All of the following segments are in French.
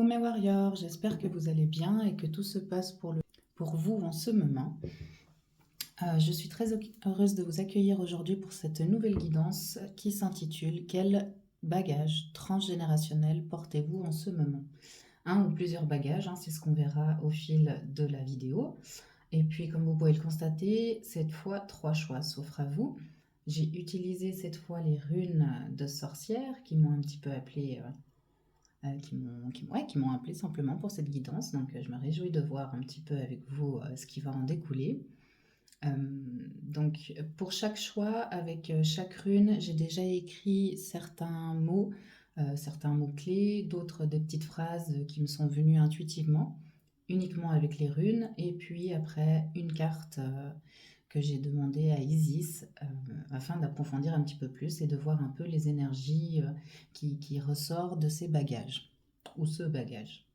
mes warriors, j'espère que vous allez bien et que tout se passe pour vous en ce moment. Je suis très heureuse de vous accueillir aujourd'hui pour cette nouvelle guidance qui s'intitule Quel bagage transgénérationnel portez-vous en ce moment? Un ou plusieurs bagages, hein, c'est ce qu'on verra au fil de la vidéo. Et puis, comme vous pouvez le constater, cette fois, 3 choix s'offrent à vous. J'ai utilisé cette fois les runes de sorcière qui m'ont un petit peu appelé qui m'ont appelé simplement pour cette guidance. Donc, je me réjouis de voir un petit peu avec vous ce qui va en découler. Donc, pour chaque choix, avec chaque rune, j'ai déjà écrit certains mots-clés, d'autres des petites phrases qui me sont venues intuitivement, uniquement avec les runes. Et puis après, une carte que j'ai demandé à Isis afin d'approfondir un petit peu plus et de voir un peu les énergies qui ressortent de ces bagages ou ce bagage.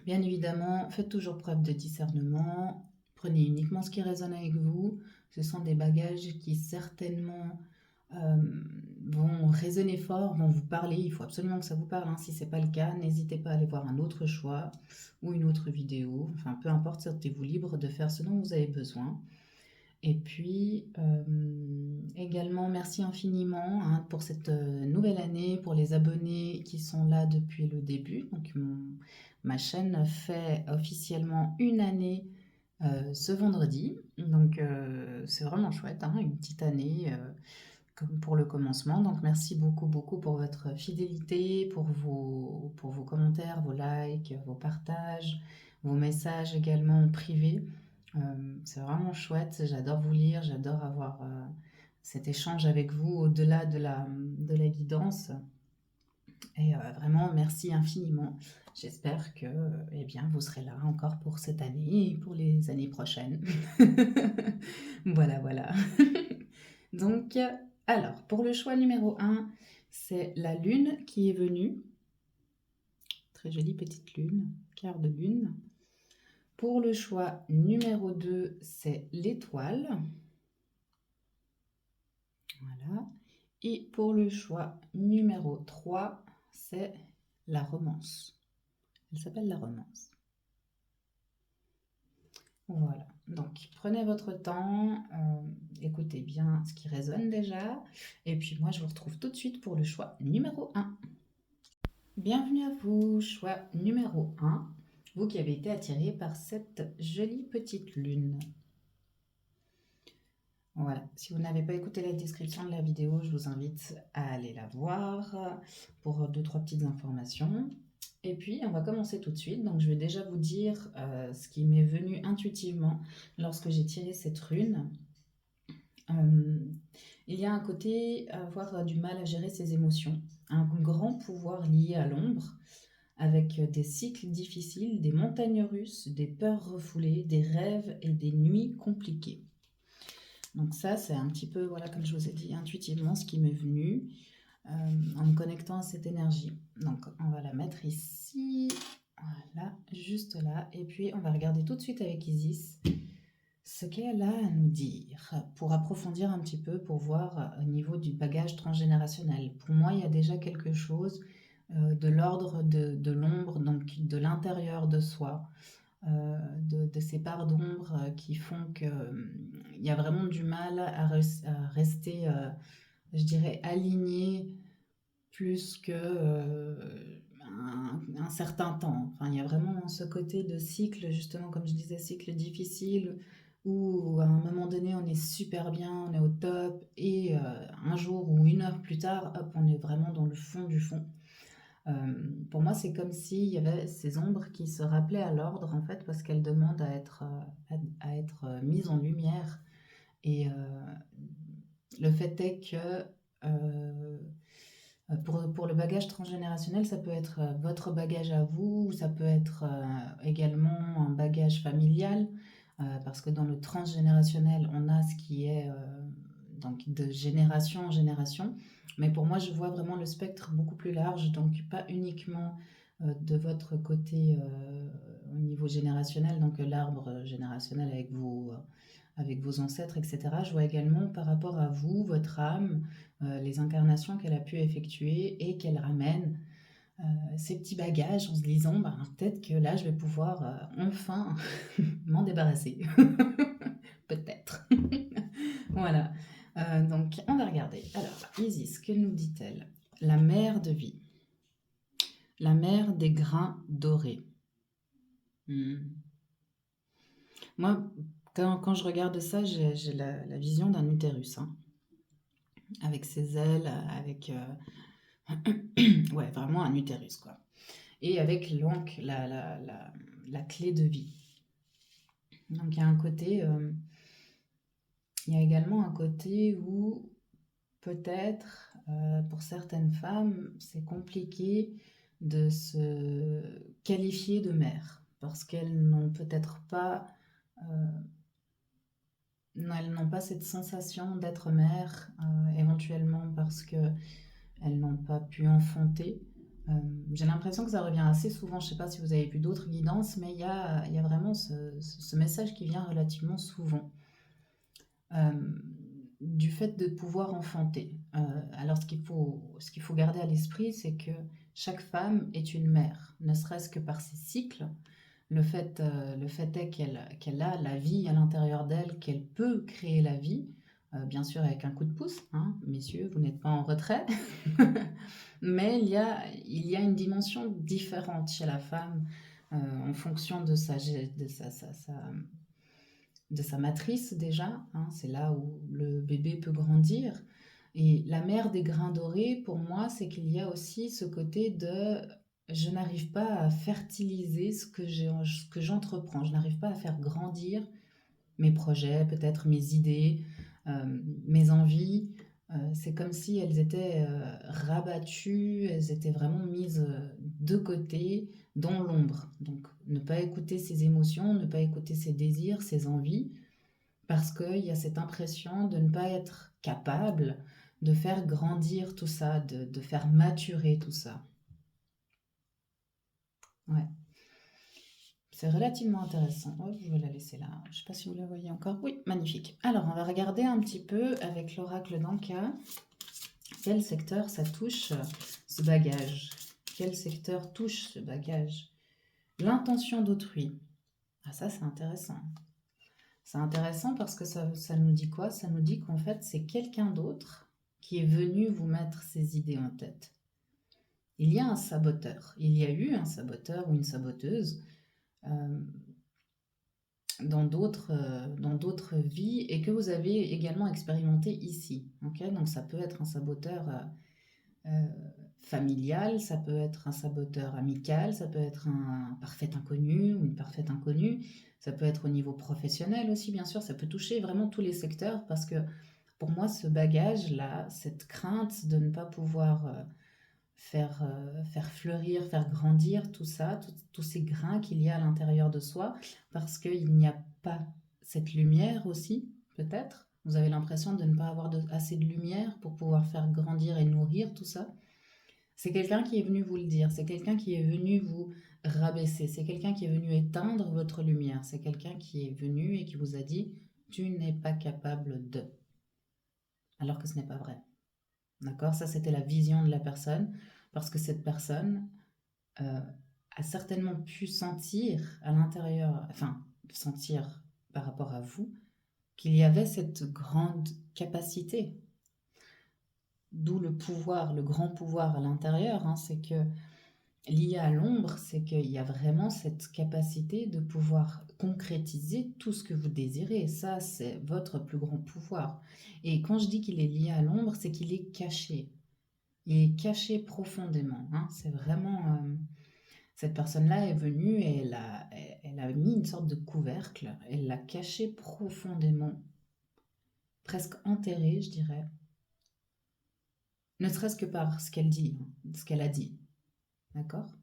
Bien évidemment, faites toujours preuve de discernement, prenez uniquement ce qui résonne avec vous. Ce sont des bagages qui certainement euh, vont résonner fort, vont vous parler. Il faut absolument que ça vous parle, hein. Si ce n'est pas le cas, n'hésitez pas à aller voir un autre choix ou une autre vidéo. Enfin, peu importe, sentez-vous libre de faire ce dont vous avez besoin. Et puis, également, merci infiniment hein, pour cette nouvelle année, pour les abonnés qui sont là depuis le début. Donc, ma chaîne fait officiellement une année ce vendredi. Donc, c'est vraiment chouette, hein, une petite année comme pour le commencement. Donc, merci beaucoup, beaucoup pour votre fidélité, pour vos commentaires, vos likes, vos partages, vos messages également privés. C'est vraiment chouette, j'adore vous lire, j'adore avoir cet échange avec vous au-delà de la guidance. Et vraiment, merci infiniment. J'espère que eh bien, vous serez là encore pour cette année et pour les années prochaines. Voilà, voilà. Donc, alors, pour le choix numéro 1, c'est la lune qui est venue. Très jolie petite lune, quart de lune. Pour le choix numéro 2, c'est l'étoile. Voilà. Et pour le choix numéro 3, c'est la romance. Elle s'appelle la romance. Voilà. Donc, prenez votre temps, écoutez bien ce qui résonne déjà. Et puis moi, je vous retrouve tout de suite pour le choix numéro 1. Bienvenue à vous, choix numéro 1. Vous qui avez été attiré par cette jolie petite lune. Voilà, si vous n'avez pas écouté la description de la vidéo, je vous invite à aller la voir pour 2-3 petites informations. Et puis, on va commencer tout de suite. Donc, je vais déjà vous dire ce qui m'est venu intuitivement lorsque j'ai tiré cette rune. Il y a un côté avoir du mal à gérer ses émotions, un grand pouvoir lié à l'ombre, avec des cycles difficiles, des montagnes russes, des peurs refoulées, des rêves et des nuits compliquées. Donc ça, c'est un petit peu, voilà, comme je vous ai dit, intuitivement, ce qui m'est venu en me connectant à cette énergie. Donc, on va la mettre ici, voilà, juste là. Et puis, on va regarder tout de suite avec Isis ce qu'elle a à nous dire pour approfondir un petit peu, pour voir au niveau du bagage transgénérationnel. Pour moi, il y a déjà quelque chose de l'ordre de l'ombre, donc de l'intérieur de soi, de ces parts d'ombre qui font qu'il y a vraiment du mal à rester, je dirais, aligné plus que un certain temps. Enfin, il y a vraiment ce côté de cycle, justement, comme je disais, cycle difficile, où à un moment donné, on est super bien, on est au top, et un jour ou une heure plus tard, hop, on est vraiment dans le fond du fond. Pour moi, c'est comme s'il y avait ces ombres qui se rappelaient à l'ordre, en fait, parce qu'elles demandent à être mises en lumière. Et le fait est que pour le bagage transgénérationnel, ça peut être votre bagage à vous, ou ça peut être également un bagage familial, parce que dans le transgénérationnel, on a ce qui est donc de génération en génération. Mais pour moi, je vois vraiment le spectre beaucoup plus large, donc pas uniquement de votre côté au niveau générationnel, donc l'arbre générationnel avec vos ancêtres, etc. Je vois également par rapport à vous, votre âme, les incarnations qu'elle a pu effectuer et qu'elle ramène ces petits bagages en se disant, ben, peut-être que là, je vais pouvoir enfin m'en débarrasser. Peut-être. Voilà. Donc, on va regarder. Alors, Isis, que nous dit-elle? La mère de vie. La mère des grains dorés. Hmm. Moi, quand je regarde ça, j'ai la vision d'un utérus, hein, avec ses ailes, avec... ouais, vraiment un utérus, quoi. Et avec l'encre, la clé de vie. Donc il y a un côté, il y a également un côté où peut-être pour certaines femmes c'est compliqué de se qualifier de mère parce qu'elles n'ont peut-être pas, elles n'ont pas cette sensation d'être mère, éventuellement parce que elles n'ont pas pu enfanter. Euh, j'ai l'impression que ça revient assez souvent. Je ne sais pas si vous avez vu d'autres guidances, mais il y a vraiment ce message qui vient relativement souvent. Euh, du fait de pouvoir enfanter. Alors ce qu'il faut garder à l'esprit, c'est que chaque femme est une mère, ne serait-ce que par ses cycles. Le fait est qu'elle a la vie à l'intérieur d'elle, qu'elle peut créer la vie, bien sûr avec un coup de pouce, hein, messieurs, vous n'êtes pas en retrait, mais il y a une dimension différente chez la femme en fonction de sa matrice déjà, hein, c'est là où le bébé peut grandir. Et la mère des grains dorés, pour moi, c'est qu'il y a aussi ce côté de je n'arrive pas à fertiliser ce que j'entreprends, je n'arrive pas à faire grandir mes projets, peut-être mes idées, mes envies. C'est comme si elles étaient rabattues, elles étaient vraiment mises de côté, dans l'ombre. Donc ne pas écouter ses émotions, ne pas écouter ses désirs, ses envies, parce qu'il y a cette impression de ne pas être capable de faire grandir tout ça, de faire maturer tout ça. Ouais. C'est relativement intéressant. Oh, je vais la laisser là. Je ne sais pas si vous la voyez encore. Oui, magnifique. Alors, on va regarder un petit peu avec l'oracle d'Anka. Quel secteur ça touche ce bagage? Quel secteur touche ce bagage? L'intention d'autrui. Ah, ça, c'est intéressant. C'est intéressant parce que ça nous dit quoi? Ça nous dit qu'en fait, c'est quelqu'un d'autre qui est venu vous mettre ces idées en tête. Il y a un saboteur. Il y a eu un saboteur ou une saboteuse euh, dans d'autres vies et que vous avez également expérimenté ici. Okay, donc ça peut être un saboteur familial, ça peut être un saboteur amical, ça peut être un parfait inconnu ou une parfaite inconnue, ça peut être au niveau professionnel aussi, bien sûr, ça peut toucher vraiment tous les secteurs parce que pour moi, ce bagage-là, cette crainte de ne pas pouvoir faire fleurir, faire grandir tout ça, tous ces grains qu'il y a à l'intérieur de soi, parce qu'il n'y a pas cette lumière aussi, peut-être. Vous avez l'impression de ne pas avoir assez de lumière pour pouvoir faire grandir et nourrir tout ça. C'est quelqu'un qui est venu vous le dire, c'est quelqu'un qui est venu vous rabaisser, c'est quelqu'un qui est venu éteindre votre lumière, c'est quelqu'un qui est venu et qui vous a dit tu n'es pas capable de, alors que ce n'est pas vrai. D'accord? Ça, c'était la vision de la personne, parce que cette personne euh, a certainement pu sentir à l'intérieur, enfin, sentir par rapport à vous, qu'il y avait cette grande capacité. D'où le pouvoir, le grand pouvoir à l'intérieur, hein, c'est que lié à l'ombre, c'est qu'il y a vraiment cette capacité de pouvoir concrétiser tout ce que vous désirez. Ça, c'est votre plus grand pouvoir. Et quand je dis qu'il est lié à l'ombre, c'est qu'il est caché. Il est caché profondément, hein. C'est vraiment... cette personne-là est venue et elle a mis une sorte de couvercle. Elle l'a caché profondément, presque enterré, je dirais. Ne serait-ce que par ce qu'elle dit, hein, ce qu'elle a dit. D'accord?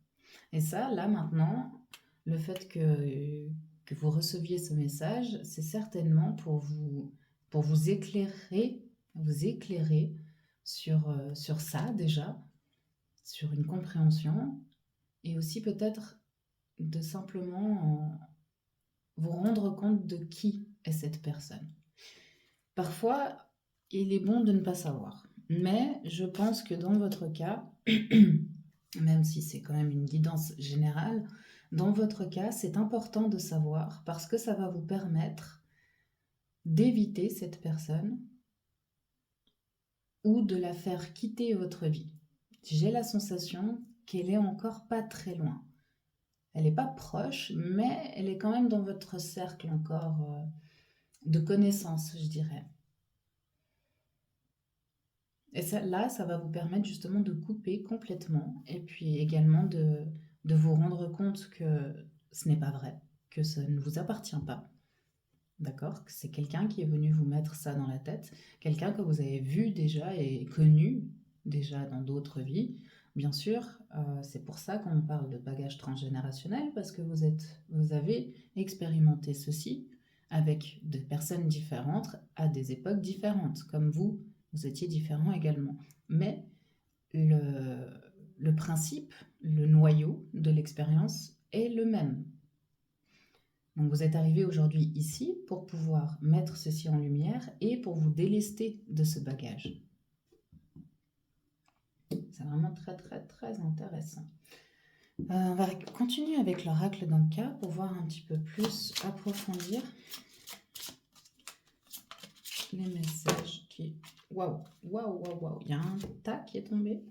Et ça, là maintenant, le fait que vous receviez ce message, c'est certainement pour vous éclairer sur ça déjà, sur une compréhension, et aussi peut-être de simplement vous rendre compte de qui est cette personne. Parfois, il est bon de ne pas savoir, mais je pense que dans votre cas, même si c'est quand même une guidance générale, dans votre cas, c'est important de savoir parce que ça va vous permettre d'éviter cette personne ou de la faire quitter votre vie. J'ai la sensation qu'elle est encore pas très loin. Elle n'est pas proche, mais elle est quand même dans votre cercle encore de connaissances, je dirais. Et ça, là, ça va vous permettre justement de couper complètement et puis également de vous rendre compte que ce n'est pas vrai, que ça ne vous appartient pas. D'accord? Que c'est quelqu'un qui est venu vous mettre ça dans la tête, quelqu'un que vous avez vu déjà et connu déjà dans d'autres vies. Bien sûr, c'est pour ça qu'on parle de bagage transgénérationnel, parce que vous avez expérimenté ceci avec des personnes différentes à des époques différentes, comme vous étiez différents également. Mais le, le principe, le noyau de l'expérience est le même. Donc vous êtes arrivé aujourd'hui ici pour pouvoir mettre ceci en lumière et pour vous délester de ce bagage. C'est vraiment très très très intéressant. On va continuer avec l'oracle d'Anka pour voir un petit peu plus approfondir les messages qui... Waouh, waouh, waouh, waouh. Il y a un tas qui est tombé.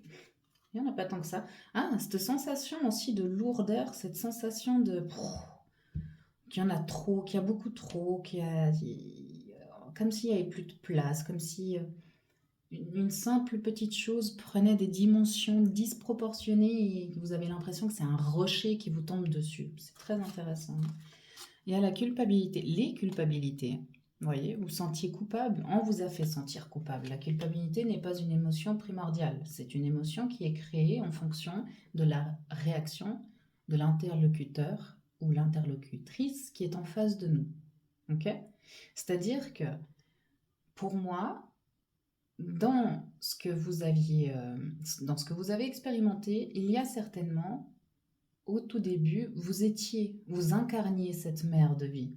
Il n'y en a pas tant que ça. Ah, cette sensation aussi de lourdeur, cette sensation de... qu'il y en a trop, qu'il y a beaucoup trop, comme s'il n'y avait plus de place, comme si une simple petite chose prenait des dimensions disproportionnées et que vous avez l'impression que c'est un rocher qui vous tombe dessus. C'est très intéressant. Il y a la culpabilité, les culpabilités. Vous voyez, vous vous sentiez coupable, on vous a fait sentir coupable. La culpabilité n'est pas une émotion primordiale, c'est une émotion qui est créée en fonction de la réaction de l'interlocuteur ou l'interlocutrice qui est en face de nous. Ok? C'est-à-dire que pour moi, dans ce que vous avez expérimenté, il y a certainement, au tout début, vous incarniez cette mère de vie.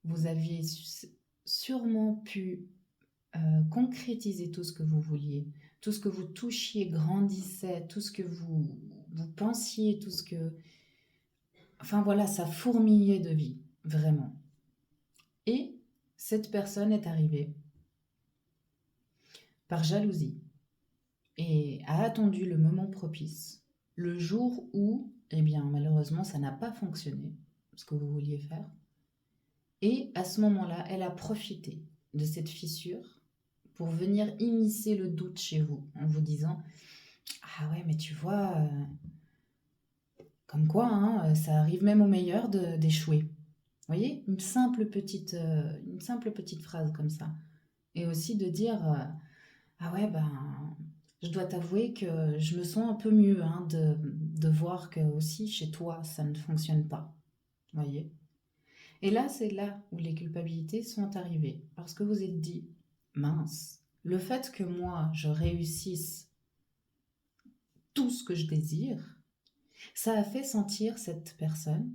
Vous aviez sûrement pu concrétiser tout ce que vous vouliez, tout ce que vous touchiez grandissait, tout ce que vous pensiez, tout ce que... Enfin voilà, ça fourmillait de vie, vraiment. Et cette personne est arrivée par jalousie et a attendu le moment propice, le jour où, eh bien malheureusement, ça n'a pas fonctionné, ce que vous vouliez faire. Et à ce moment-là, elle a profité de cette fissure pour venir immiscer le doute chez vous, en vous disant « Ah ouais, mais tu vois, comme quoi, hein, ça arrive même aux meilleurs d'échouer. » Vous voyez, une simple petite phrase comme ça. Et aussi de dire Ah ouais, ben, je dois t'avouer que je me sens un peu mieux hein, de voir que aussi chez toi, ça ne fonctionne pas. Vous voyez? Et là, c'est là où les culpabilités sont arrivées. Parce que vous êtes dit, mince, le fait que moi, je réussisse tout ce que je désire, ça a fait sentir cette personne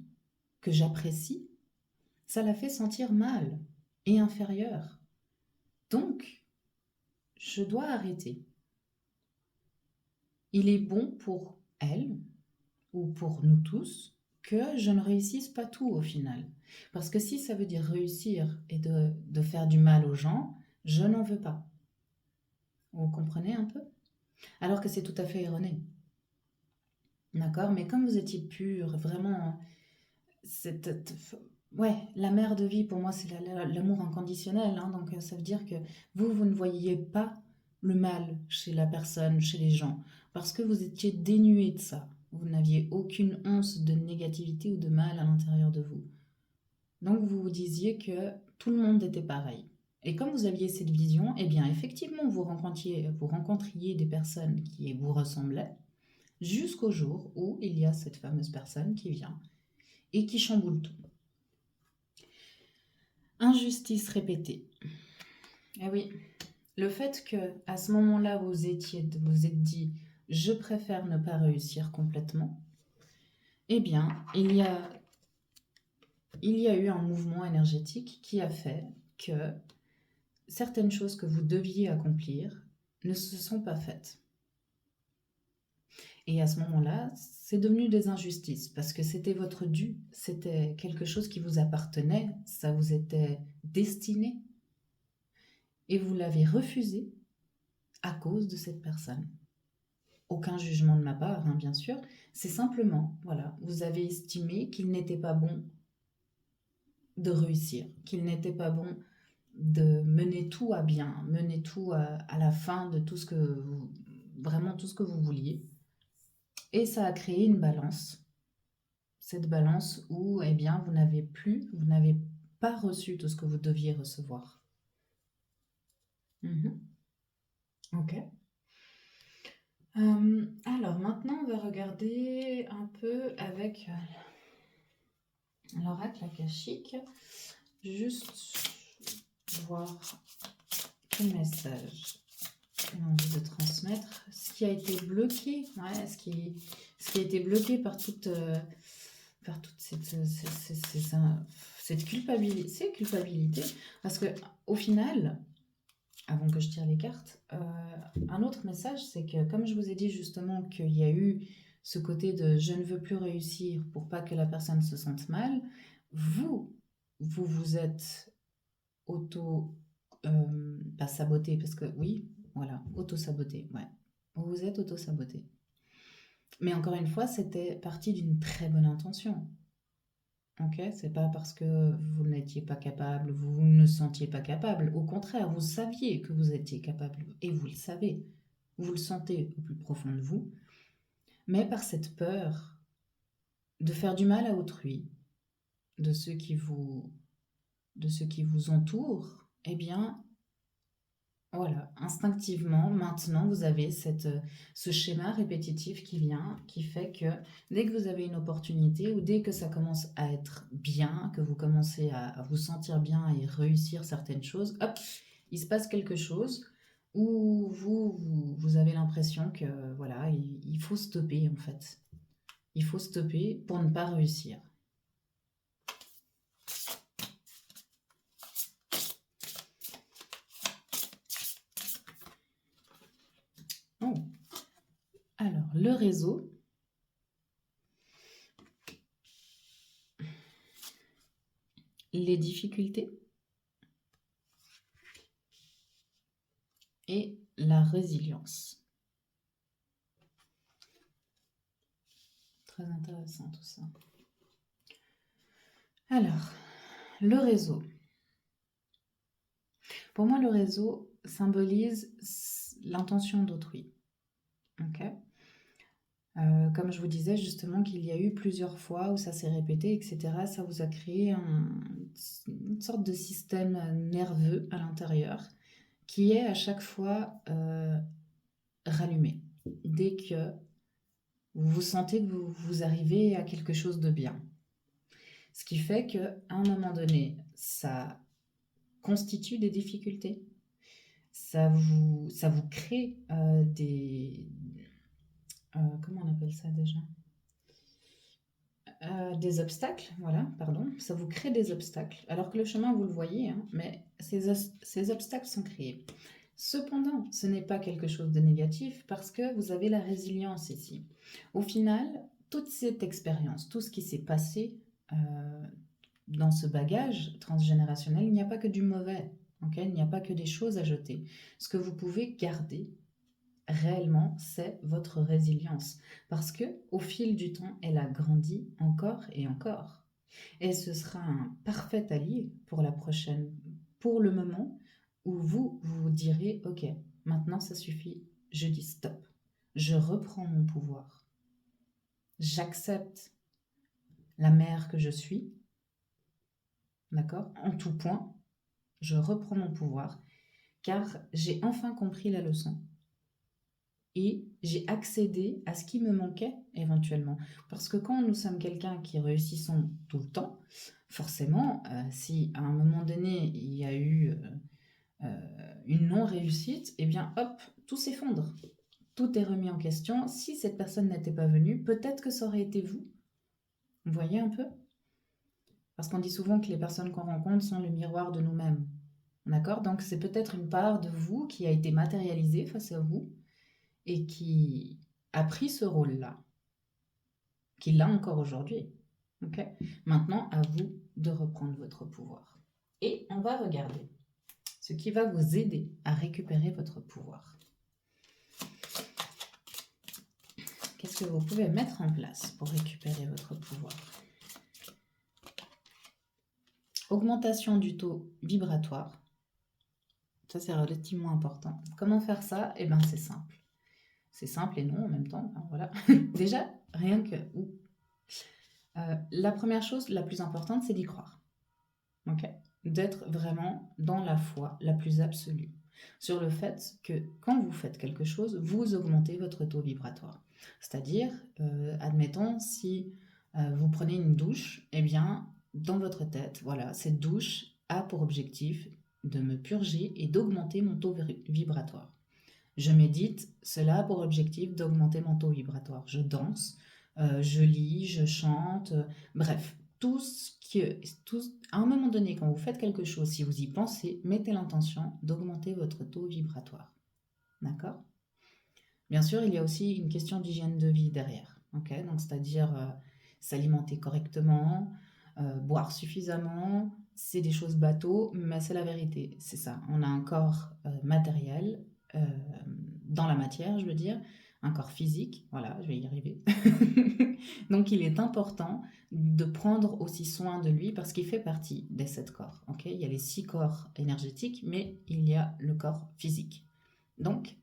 que j'apprécie, ça l'a fait sentir mal et inférieure. Donc, je dois arrêter. Il est bon pour elle ou pour nous tous que je ne réussisse pas tout au final. Parce que si ça veut dire réussir et de faire du mal aux gens, je n'en veux pas. Vous comprenez un peu? Alors que c'est tout à fait erroné. D'accord? Mais comme vous étiez pur, vraiment, cette, ouais, la mère de vie, pour moi, c'est l'amour inconditionnel. Hein, donc, ça veut dire que vous ne voyiez pas le mal chez la personne, chez les gens, parce que vous étiez dénué de ça. Vous n'aviez aucune once de négativité ou de mal à l'intérieur de vous. Donc, vous vous disiez que tout le monde était pareil. Et comme vous aviez cette vision, eh bien, effectivement, vous rencontriez des personnes qui vous ressemblaient, jusqu'au jour où il y a cette fameuse personne qui vient et qui chamboule tout. Injustice répétée. Eh oui, le fait que à ce moment-là vous êtes dit je préfère ne pas réussir complètement, eh bien il y a eu un mouvement énergétique qui a fait que certaines choses que vous deviez accomplir ne se sont pas faites. Et à ce moment-là, c'est devenu des injustices parce que c'était votre dû, c'était quelque chose qui vous appartenait, ça vous était destiné et vous l'avez refusé à cause de cette personne. Aucun jugement de ma part, hein, bien sûr. C'est simplement, voilà, vous avez estimé qu'il n'était pas bon de réussir, qu'il n'était pas bon de mener tout à bien, mener tout à la fin de tout ce que vous, vraiment tout ce que vous vouliez. Et ça a créé une balance. Cette balance où, eh bien, vous n'avez pas reçu tout ce que vous deviez recevoir. Mhm. Ok. Alors maintenant, on va regarder un peu avec l'oracle akashique, juste voir quel message il a envie de transmettre, ce qui a été bloqué, ouais, ce qui a été bloqué par toute cette culpabilité, parce que au final, avant que je tire les cartes, un autre message, c'est que comme je vous ai dit justement qu'il y a eu ce côté de je ne veux plus réussir pour pas que la personne se sente mal, vous êtes auto pas saboté, parce que oui, voilà, auto-saboté, ouais. Vous vous êtes auto-saboté. Mais encore une fois, c'était parti d'une très bonne intention. Ok, c'est pas parce que vous n'étiez pas capable, vous ne sentiez pas capable. Au contraire, vous saviez que vous étiez capable et vous le savez. Vous le sentez au plus profond de vous. Mais par cette peur de faire du mal à autrui, de ceux qui vous, de ceux qui vous entourent, eh bien, voilà, instinctivement, maintenant, vous avez ce schéma répétitif qui vient, qui fait que dès que vous avez une opportunité ou dès que ça commence à être bien, que vous commencez à vous sentir bien et réussir certaines choses, hop, il se passe quelque chose où vous avez l'impression que voilà, il faut stopper en fait. Il faut stopper pour ne pas réussir. Oh. Alors, le réseau. Les difficultés et la résilience. Très intéressant tout ça. Alors, le réseau. Pour moi, le réseau symbolise l'intention d'autrui. Ok. Comme je vous disais justement qu'il y a eu plusieurs fois où ça s'est répété, etc. Ça vous a créé une sorte de système nerveux à l'intérieur qui est à chaque fois rallumé. Dès que vous sentez que vous arrivez à quelque chose de bien. Ce qui fait qu'à un moment donné, ça constitue des difficultés. Ça vous crée comment on appelle ça déjà? Des obstacles, voilà, pardon. Ça vous crée des obstacles. Alors que le chemin, vous le voyez, hein, mais ces obstacles sont créés. Cependant, ce n'est pas quelque chose de négatif parce que vous avez la résilience ici. Au final, toute cette expérience, tout ce qui s'est passé dans ce bagage transgénérationnel, il n'y a pas que du mauvais, okay? Il n'y a pas que des choses à jeter. Ce que vous pouvez garder réellement, c'est votre résilience. Parce que au fil du temps, elle a grandi encore et encore. Et ce sera un parfait allié pour la prochaine, pour le moment où vous direz, ok, maintenant ça suffit, je dis stop, je reprends mon pouvoir, j'accepte la mère que je suis, d'accord, en tout point, je reprends mon pouvoir, car j'ai enfin compris la leçon. Et j'ai accédé à ce qui me manquait éventuellement. Parce que quand nous sommes quelqu'un qui réussissons tout le temps, forcément, si à un moment donné il y a eu une non-réussite, eh bien hop, tout s'effondre. Tout est remis en question. Si cette personne n'était pas venue, peut-être que ça aurait été vous. Vous voyez un peu? Parce qu'on dit souvent que les personnes qu'on rencontre sont le miroir de nous-mêmes. D'accord? Donc c'est peut-être une part de vous qui a été matérialisée face à vous et qui a pris ce rôle-là, qu'il l'a encore aujourd'hui. Ok. Maintenant, à vous de reprendre votre pouvoir. Et on va regarder ce qui va vous aider à récupérer votre pouvoir. Qu'est-ce que vous pouvez mettre en place pour récupérer votre pouvoir? Augmentation du taux vibratoire. Ça, c'est relativement important. Comment faire ça? Eh bien, c'est simple. C'est simple et non en même temps. Alors, voilà. Déjà, rien que... la première chose, la plus importante, c'est d'y croire. Ok? D'être vraiment dans la foi la plus absolue sur le fait que quand vous faites quelque chose, vous augmentez votre taux vibratoire. C'est-à-dire, admettons, si vous prenez une douche, eh bien, dans votre tête, voilà, cette douche a pour objectif de me purger et d'augmenter mon taux vibratoire. Je médite, cela a pour objectif d'augmenter mon taux vibratoire. Je danse, je lis, je chante, bref, à un moment donné, quand vous faites quelque chose, si vous y pensez, mettez l'intention d'augmenter votre taux vibratoire. D'accord? Bien sûr, il y a aussi une question d'hygiène de vie derrière. Okay, donc, c'est-à-dire s'alimenter correctement, boire suffisamment. C'est des choses bateaux, mais c'est la vérité. C'est ça. On a un corps matériel, dans la matière, je veux dire, un corps physique. Voilà, je vais y arriver. Donc, il est important de prendre aussi soin de lui parce qu'il fait partie des 7 corps. Okay, il y a les 6 corps énergétiques, mais il y a le corps physique. Donc,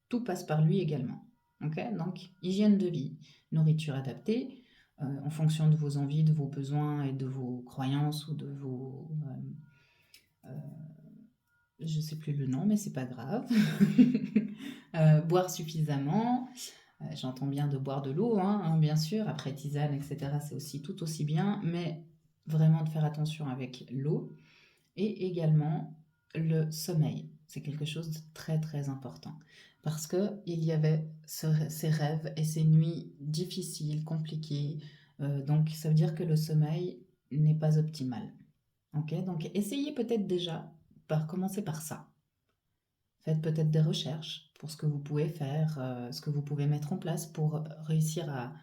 tout passe par lui également. Okay, donc, hygiène de vie, nourriture adaptée, en fonction de vos envies, de vos besoins et de vos croyances ou de vos... je ne sais plus le nom, mais c'est pas grave. Boire suffisamment. J'entends bien de boire de l'eau, hein, bien sûr. Après tisane, etc., c'est aussi tout aussi bien. Mais vraiment de faire attention avec l'eau. Et également le sommeil. C'est quelque chose de très très important. Parce qu'il y avait ces rêves et ces nuits difficiles, compliquées. Donc ça veut dire que le sommeil n'est pas optimal. Okay, donc essayez peut-être déjà par commencer par ça. Faites peut-être des recherches pour ce que vous pouvez faire, ce que vous pouvez mettre en place pour réussir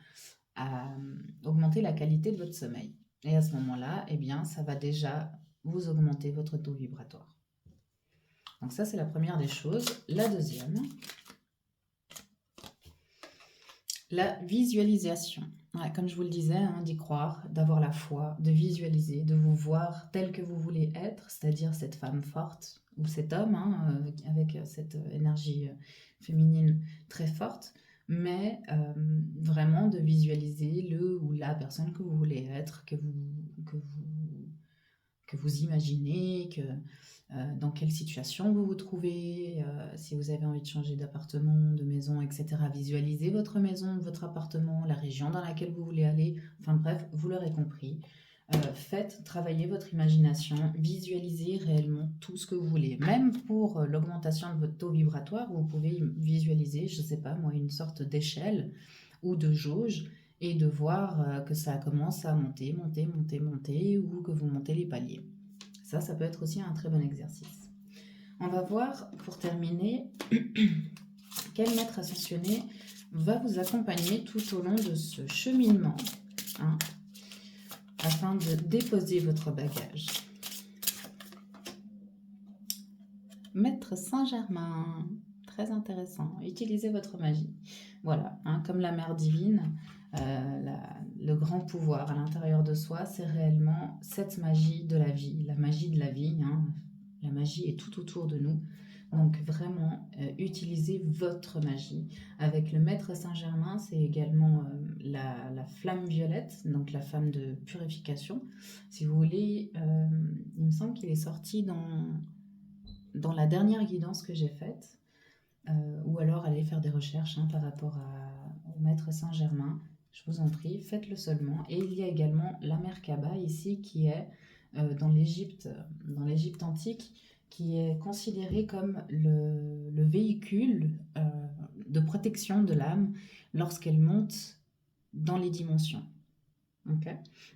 à augmenter la qualité de votre sommeil. Et à ce moment-là, eh bien, ça va déjà vous augmenter votre taux vibratoire. Donc ça, c'est la première des choses. La deuxième, la visualisation. Ouais, comme je vous le disais, hein, d'y croire, d'avoir la foi, de visualiser, de vous voir tel que vous voulez être, c'est-à-dire cette femme forte ou cet homme hein, avec cette énergie féminine très forte, mais vraiment de visualiser le ou la personne que vous voulez être, que vous imaginez, dans quelle situation vous vous trouvez, si vous avez envie de changer d'appartement, de maison, etc. Visualisez votre maison, votre appartement, la région dans laquelle vous voulez aller. Enfin bref, vous l'aurez compris. Faites travailler votre imagination, visualisez réellement tout ce que vous voulez. Même pour l'augmentation de votre taux vibratoire, vous pouvez visualiser, je ne sais pas moi, une sorte d'échelle ou de jauge et de voir que ça commence à monter, monter, monter, monter ou que vous montez les paliers. Ça peut être aussi un très bon exercice. On va voir, pour terminer, quel maître ascensionné va vous accompagner tout au long de ce cheminement hein, afin de déposer votre bagage. Maître Saint-Germain, très intéressant. Utilisez votre magie. Voilà, hein, comme la mère divine, le grand pouvoir à l'intérieur de soi, c'est réellement cette magie de la vie, la magie de la vie. Hein. La magie est tout autour de nous. Donc vraiment, utilisez votre magie. Avec le maître Saint-Germain, c'est également la flamme violette, donc la flamme de purification. Si vous voulez, il me semble qu'il est sorti dans la dernière guidance que j'ai faite, ou alors allez faire des recherches hein, par rapport au maître Saint-Germain. Je vous en prie, faites-le seulement. Et il y a également la Merkaba ici qui est dans l'Égypte antique, qui est considérée comme le véhicule de protection de l'âme lorsqu'elle monte dans les dimensions. Ok.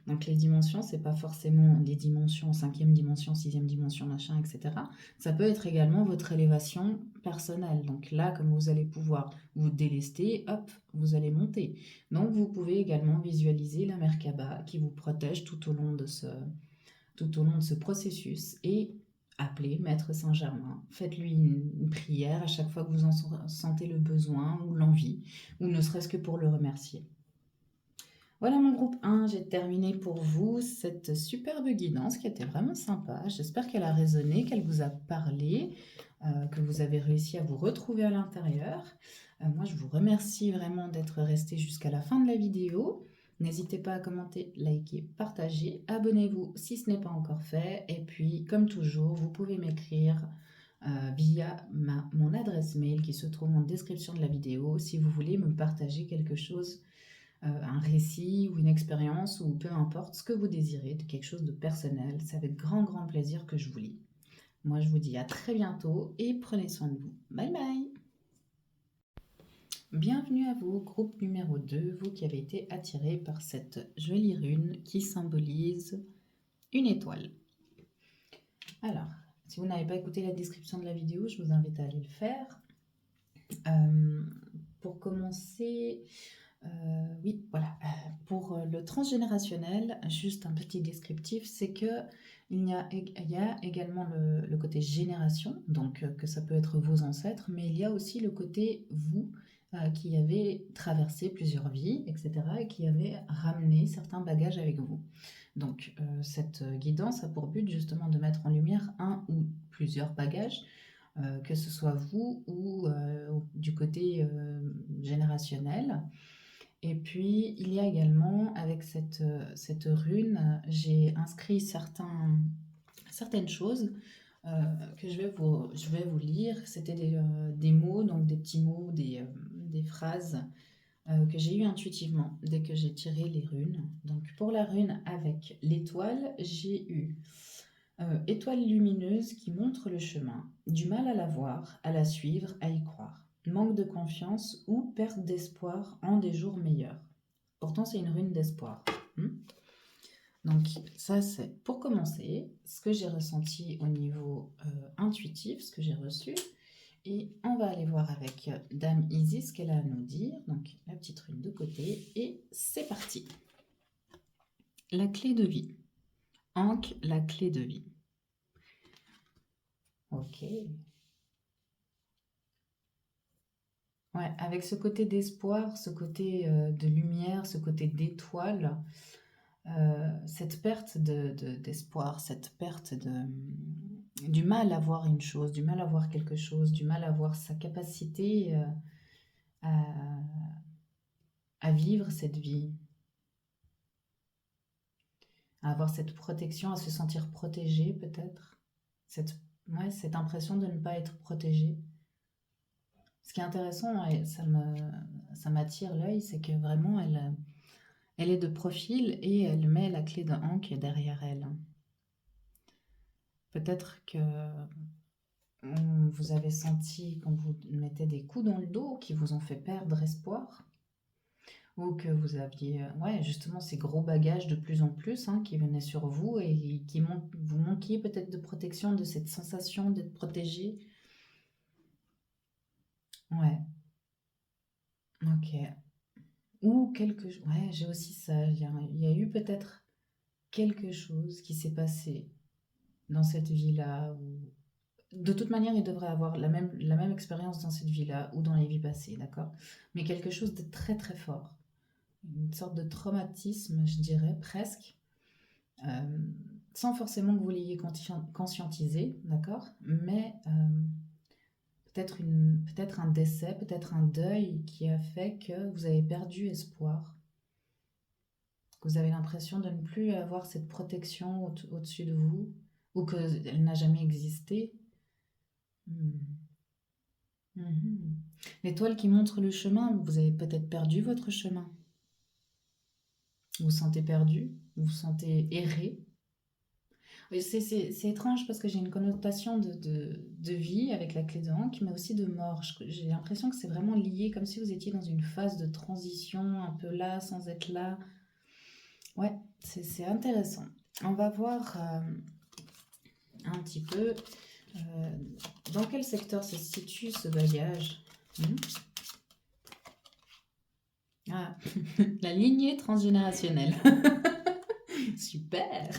Donc les dimensions, c'est pas forcément les dimensions, cinquième dimension, sixième dimension, machin, etc. Ça peut être également votre élévation personnelle. Donc là, comme vous allez pouvoir vous délester, hop, vous allez monter. Donc vous pouvez également visualiser la Merkaba qui vous protège tout au long de ce processus et appelez Maître Saint-Germain. Faites-lui une prière à chaque fois que vous en sentez le besoin ou l'envie, ou ne serait-ce que pour le remercier. Voilà mon groupe 1, j'ai terminé pour vous cette superbe guidance qui était vraiment sympa. J'espère qu'elle a résonné, qu'elle vous a parlé, que vous avez réussi à vous retrouver à l'intérieur. Moi, je vous remercie vraiment d'être resté jusqu'à la fin de la vidéo. N'hésitez pas à commenter, liker, partager. Abonnez-vous si ce n'est pas encore fait. Et puis, comme toujours, vous pouvez m'écrire via mon adresse mail qui se trouve en description de la vidéo si vous voulez me partager quelque chose, un récit ou une expérience ou peu importe ce que vous désirez, de quelque chose de personnel. C'est avec grand grand plaisir que je vous lis. Moi je vous dis à très bientôt et prenez soin de vous. Bye bye. Bienvenue à vous, groupe numéro 2, vous qui avez été attiré par cette jolie rune qui symbolise une étoile. Alors, si vous n'avez pas écouté la description de la vidéo, je vous invite à aller le faire. Pour commencer, oui, voilà. Pour le transgénérationnel, juste un petit descriptif, c'est que il y a également le côté génération, donc que ça peut être vos ancêtres, mais il y a aussi le côté vous qui avez traversé plusieurs vies, etc., et qui avez ramené certains bagages avec vous. Donc cette guidance a pour but justement de mettre en lumière un ou plusieurs bagages, que ce soit vous ou du côté générationnel. Et puis, il y a également, avec cette rune, j'ai inscrit certaines choses que je vais vous lire. C'était des mots, donc des petits mots, des phrases que j'ai eues intuitivement dès que j'ai tiré les runes. Donc, pour la rune avec l'étoile, j'ai eu étoile lumineuse qui montre le chemin, du mal à la voir, à la suivre, à y croire. Manque de confiance ou perte d'espoir en des jours meilleurs. Pourtant, c'est une rune d'espoir. Donc ça, c'est pour commencer ce que j'ai ressenti au niveau intuitif, ce que j'ai reçu. Et on va aller voir avec Dame Isis ce qu'elle a à nous dire. Donc la petite rune de côté. Et c'est parti. La clé de vie. Ankh, la clé de vie. Ok. Ouais, avec ce côté d'espoir, ce côté de lumière, ce côté d'étoile, cette perte d'espoir, cette perte du mal à voir une chose, du mal à voir quelque chose, du mal à voir sa capacité à, à vivre cette vie, à avoir cette protection, à se sentir protégé peut-être, cette impression de ne pas être protégé. Ce qui est intéressant, et ça m'attire l'œil, c'est que vraiment elle est de profil et elle met la clé de Ankh derrière elle. Peut-être que vous avez senti quand vous mettez des coups dans le dos qui vous ont fait perdre espoir, ou que vous aviez ouais, justement ces gros bagages de plus en plus qui venaient sur vous et vous manquiez peut-être de protection, de cette sensation d'être protégé. Ouais, ok. Ou quelque chose. Ouais, j'ai aussi ça. Il y a eu peut-être quelque chose qui s'est passé dans cette vie-là. De toute manière, il devrait avoir la même expérience dans cette vie-là ou dans les vies passées, d'accord? Mais quelque chose de très très fort. Une sorte de traumatisme, je dirais, presque. euh, Sans forcément que vous l'ayez conscientisé, d'accord? Mais peut-être un décès, peut-être un deuil qui a fait que vous avez perdu espoir, que vous avez l'impression de ne plus avoir cette protection au-dessus de vous, ou qu'elle n'a jamais existé. Hmm. Mhm. L'étoile qui montre le chemin, vous avez peut-être perdu votre chemin. Vous vous sentez perdu, vous vous sentez erré. Oui, c'est étrange parce que j'ai une connotation de vie avec la clé de Hank, mais aussi de mort. J'ai l'impression que c'est vraiment lié, comme si vous étiez dans une phase de transition, un peu là, sans être là. Ouais, c'est intéressant. On va voir un petit peu euh, dans quel secteur se situe ce bagage. Hmm. Ah, la lignée transgénérationnelle. Super.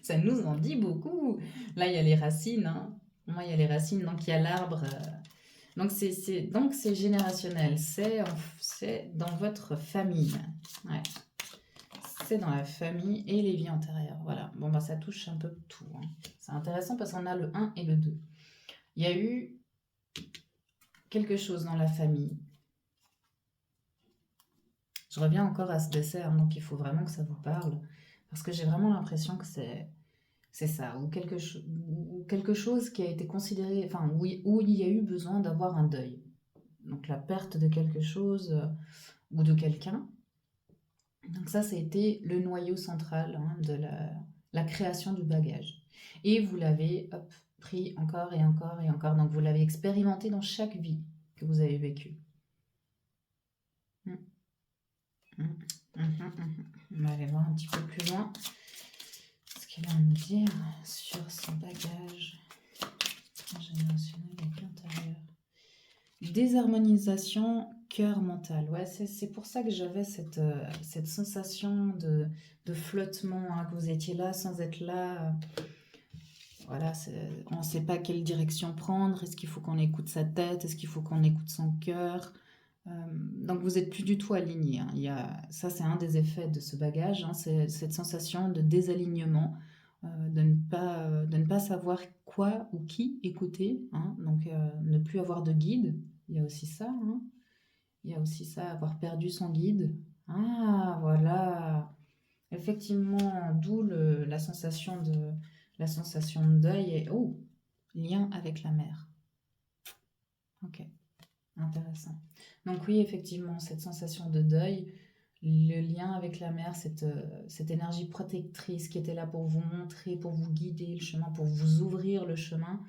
Ça nous en dit beaucoup. Là, il y a les racines, hein. Moi, il y a les racines, donc il y a l'arbre. Donc, c'est générationnel. C'est dans votre famille. Ouais. C'est dans la famille et les vies antérieures. Voilà. Bon, bah, ça touche un peu tout, hein. C'est intéressant parce qu'on a le un et le 2. Il y a eu quelque chose dans la famille. Je reviens encore à ce dessert, donc il faut vraiment que ça vous parle. Parce que j'ai vraiment l'impression que c'est ça, ou quelque chose qui a été considéré, enfin, où il y a eu besoin d'avoir un deuil. Donc la perte de quelque chose ou de quelqu'un. Donc ça a été le noyau central, hein, de la création du bagage. Et vous l'avez hop, pris encore et encore et encore. Donc vous l'avez expérimenté dans chaque vie que vous avez vécue. Mm, mm, On va aller voir un petit peu plus loin ce qu'elle a à nous dire sur son bagage générationnel et intérieur. Désharmonisation cœur-mental. Ouais, c'est pour ça que j'avais cette sensation de flottement, hein, que vous étiez là sans être là. Voilà, on ne sait pas quelle direction prendre. Est-ce qu'il faut qu'on écoute sa tête? Est-ce qu'il faut qu'on écoute son cœur? Donc vous n'êtes plus du tout aligné, hein. Ça, c'est un des effets de ce bagage, hein, c'est cette sensation de désalignement, de ne pas savoir quoi ou qui écouter, hein. Donc ne plus avoir de guide, il y a aussi ça, hein. Il y a aussi ça, avoir perdu son guide. Ah, voilà. Effectivement, d'où la sensation de deuil et oh, lien avec la mère. Ok. Intéressant. Donc oui, effectivement, cette sensation de deuil, le lien avec la mère, cette énergie protectrice qui était là pour vous montrer, pour vous guider le chemin, pour vous ouvrir le chemin,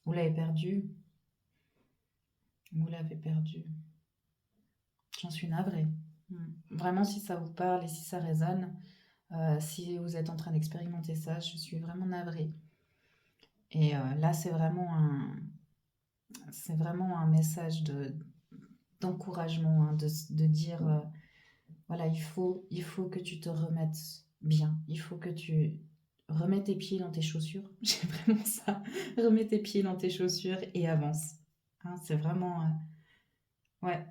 vous l'avez perdu. Vous l'avez perdu. J'en suis navrée. Vraiment, si ça vous parle et si ça résonne, si vous êtes en train d'expérimenter ça, je suis vraiment navrée. Et là, c'est vraiment un message d'encouragement, hein, de dire voilà, il faut que tu te remettes bien. Il faut que tu remets tes pieds dans tes chaussures. J'ai vraiment ça. Remets tes pieds dans tes chaussures et avance. Hein, c'est vraiment... ouais.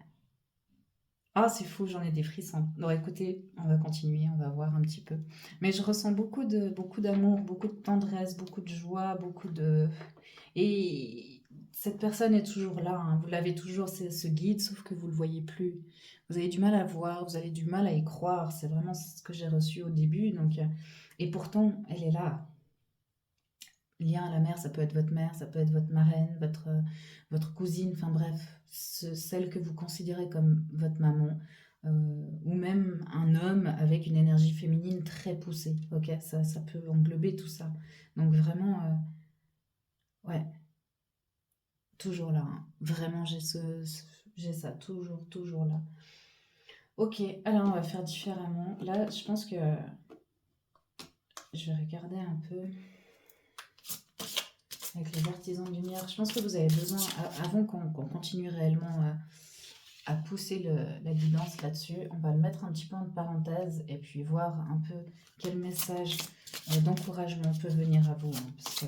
Ah, c'est fou, j'en ai des frissons. Bon, écoutez, on va continuer, on va voir un petit peu. Mais je ressens beaucoup d'amour, beaucoup de tendresse, beaucoup de joie, beaucoup de... Et cette personne est toujours là, hein. Vous l'avez toujours, ce guide, sauf que vous ne le voyez plus. Vous avez du mal à voir, vous avez du mal à y croire. C'est vraiment ce que j'ai reçu au début. Donc, et pourtant, elle est là. Lien à la mère, ça peut être votre mère, ça peut être votre marraine, votre cousine, enfin bref, celle que vous considérez comme votre maman. Ou même un homme avec une énergie féminine très poussée. Ok, ça peut englober tout ça. Donc vraiment, ouais, toujours là, hein. Vraiment, j'ai ça, toujours là. Ok, alors on va faire différemment. Là, je pense que je vais regarder un peu avec les artisans de lumière. Je pense que vous avez besoin, avant qu'on continue réellement à pousser la guidance là-dessus, on va le mettre un petit peu en parenthèse et puis voir un peu quel message d'encouragement peut venir à vous, hein, parce que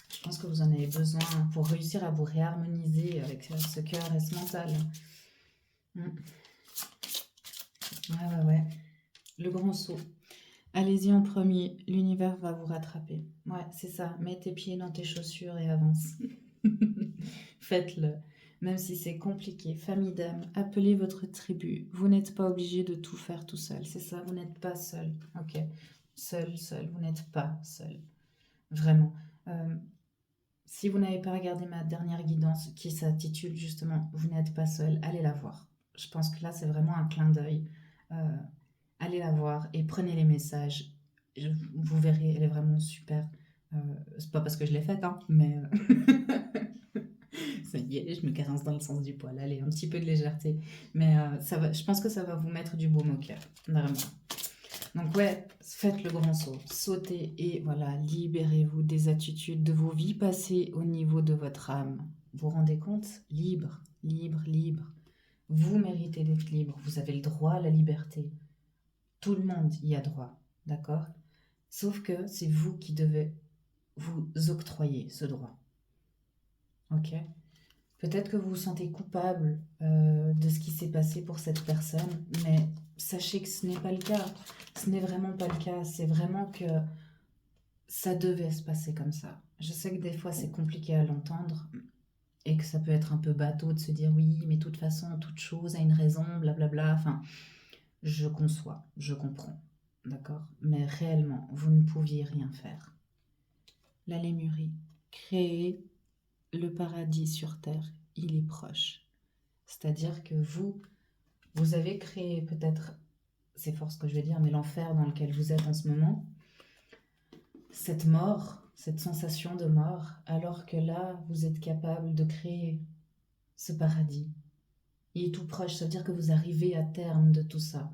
je pense que vous en avez besoin pour réussir à vous réharmoniser avec ce cœur et ce mental. Mm. Ouais. Le grand saut. Allez-y en premier, l'univers va vous rattraper. Ouais, c'est ça. Mets tes pieds dans tes chaussures et avance. Faites-le. Même si c'est compliqué. Famille d'âme, appelez votre tribu. Vous n'êtes pas obligé de tout faire tout seul. C'est ça, vous n'êtes pas seul. Ok. Seul, vous n'êtes pas seul. Vraiment. Si vous n'avez pas regardé ma dernière guidance qui s'intitule justement Vous n'êtes pas seul, allez la voir. Je pense que là, c'est vraiment un clin d'œil. Euh, Allez la voir et prenez les messages. Vous verrez, elle est vraiment super. C'est pas parce que je l'ai faite, hein, mais ça y est, je me caresse dans le sens du poil. Allez, un petit peu de légèreté. Mais je pense que ça va vous mettre du baume au cœur. Vraiment. Donc ouais, faites le grand saut, sautez et voilà, libérez-vous des attitudes de vos vies passées au niveau de votre âme. Vous vous rendez compte? Libre, libre, libre. Vous méritez d'être libre, vous avez le droit à la liberté. Tout le monde y a droit, d'accord? Sauf que c'est vous qui devez vous octroyer ce droit, ok? Peut-être que vous vous sentez coupable de ce qui s'est passé pour cette personne, mais sachez que ce n'est pas le cas. Ce n'est vraiment pas le cas. C'est vraiment que ça devait se passer comme ça. Je sais que des fois c'est compliqué à l'entendre et que ça peut être un peu bateau de se dire oui, mais de toute façon, toute chose a une raison, blablabla. Enfin, je conçois, je comprends, d'accord? Mais réellement, vous ne pouviez rien faire. La Lémurie, créer le paradis sur terre, il est proche. C'est-à-dire que vous avez créé peut-être, c'est fort ce que je veux dire, mais l'enfer dans lequel vous êtes en ce moment, cette mort, cette sensation de mort, alors que là, vous êtes capable de créer ce paradis. Il est tout proche, ça veut dire que vous arrivez à terme de tout ça.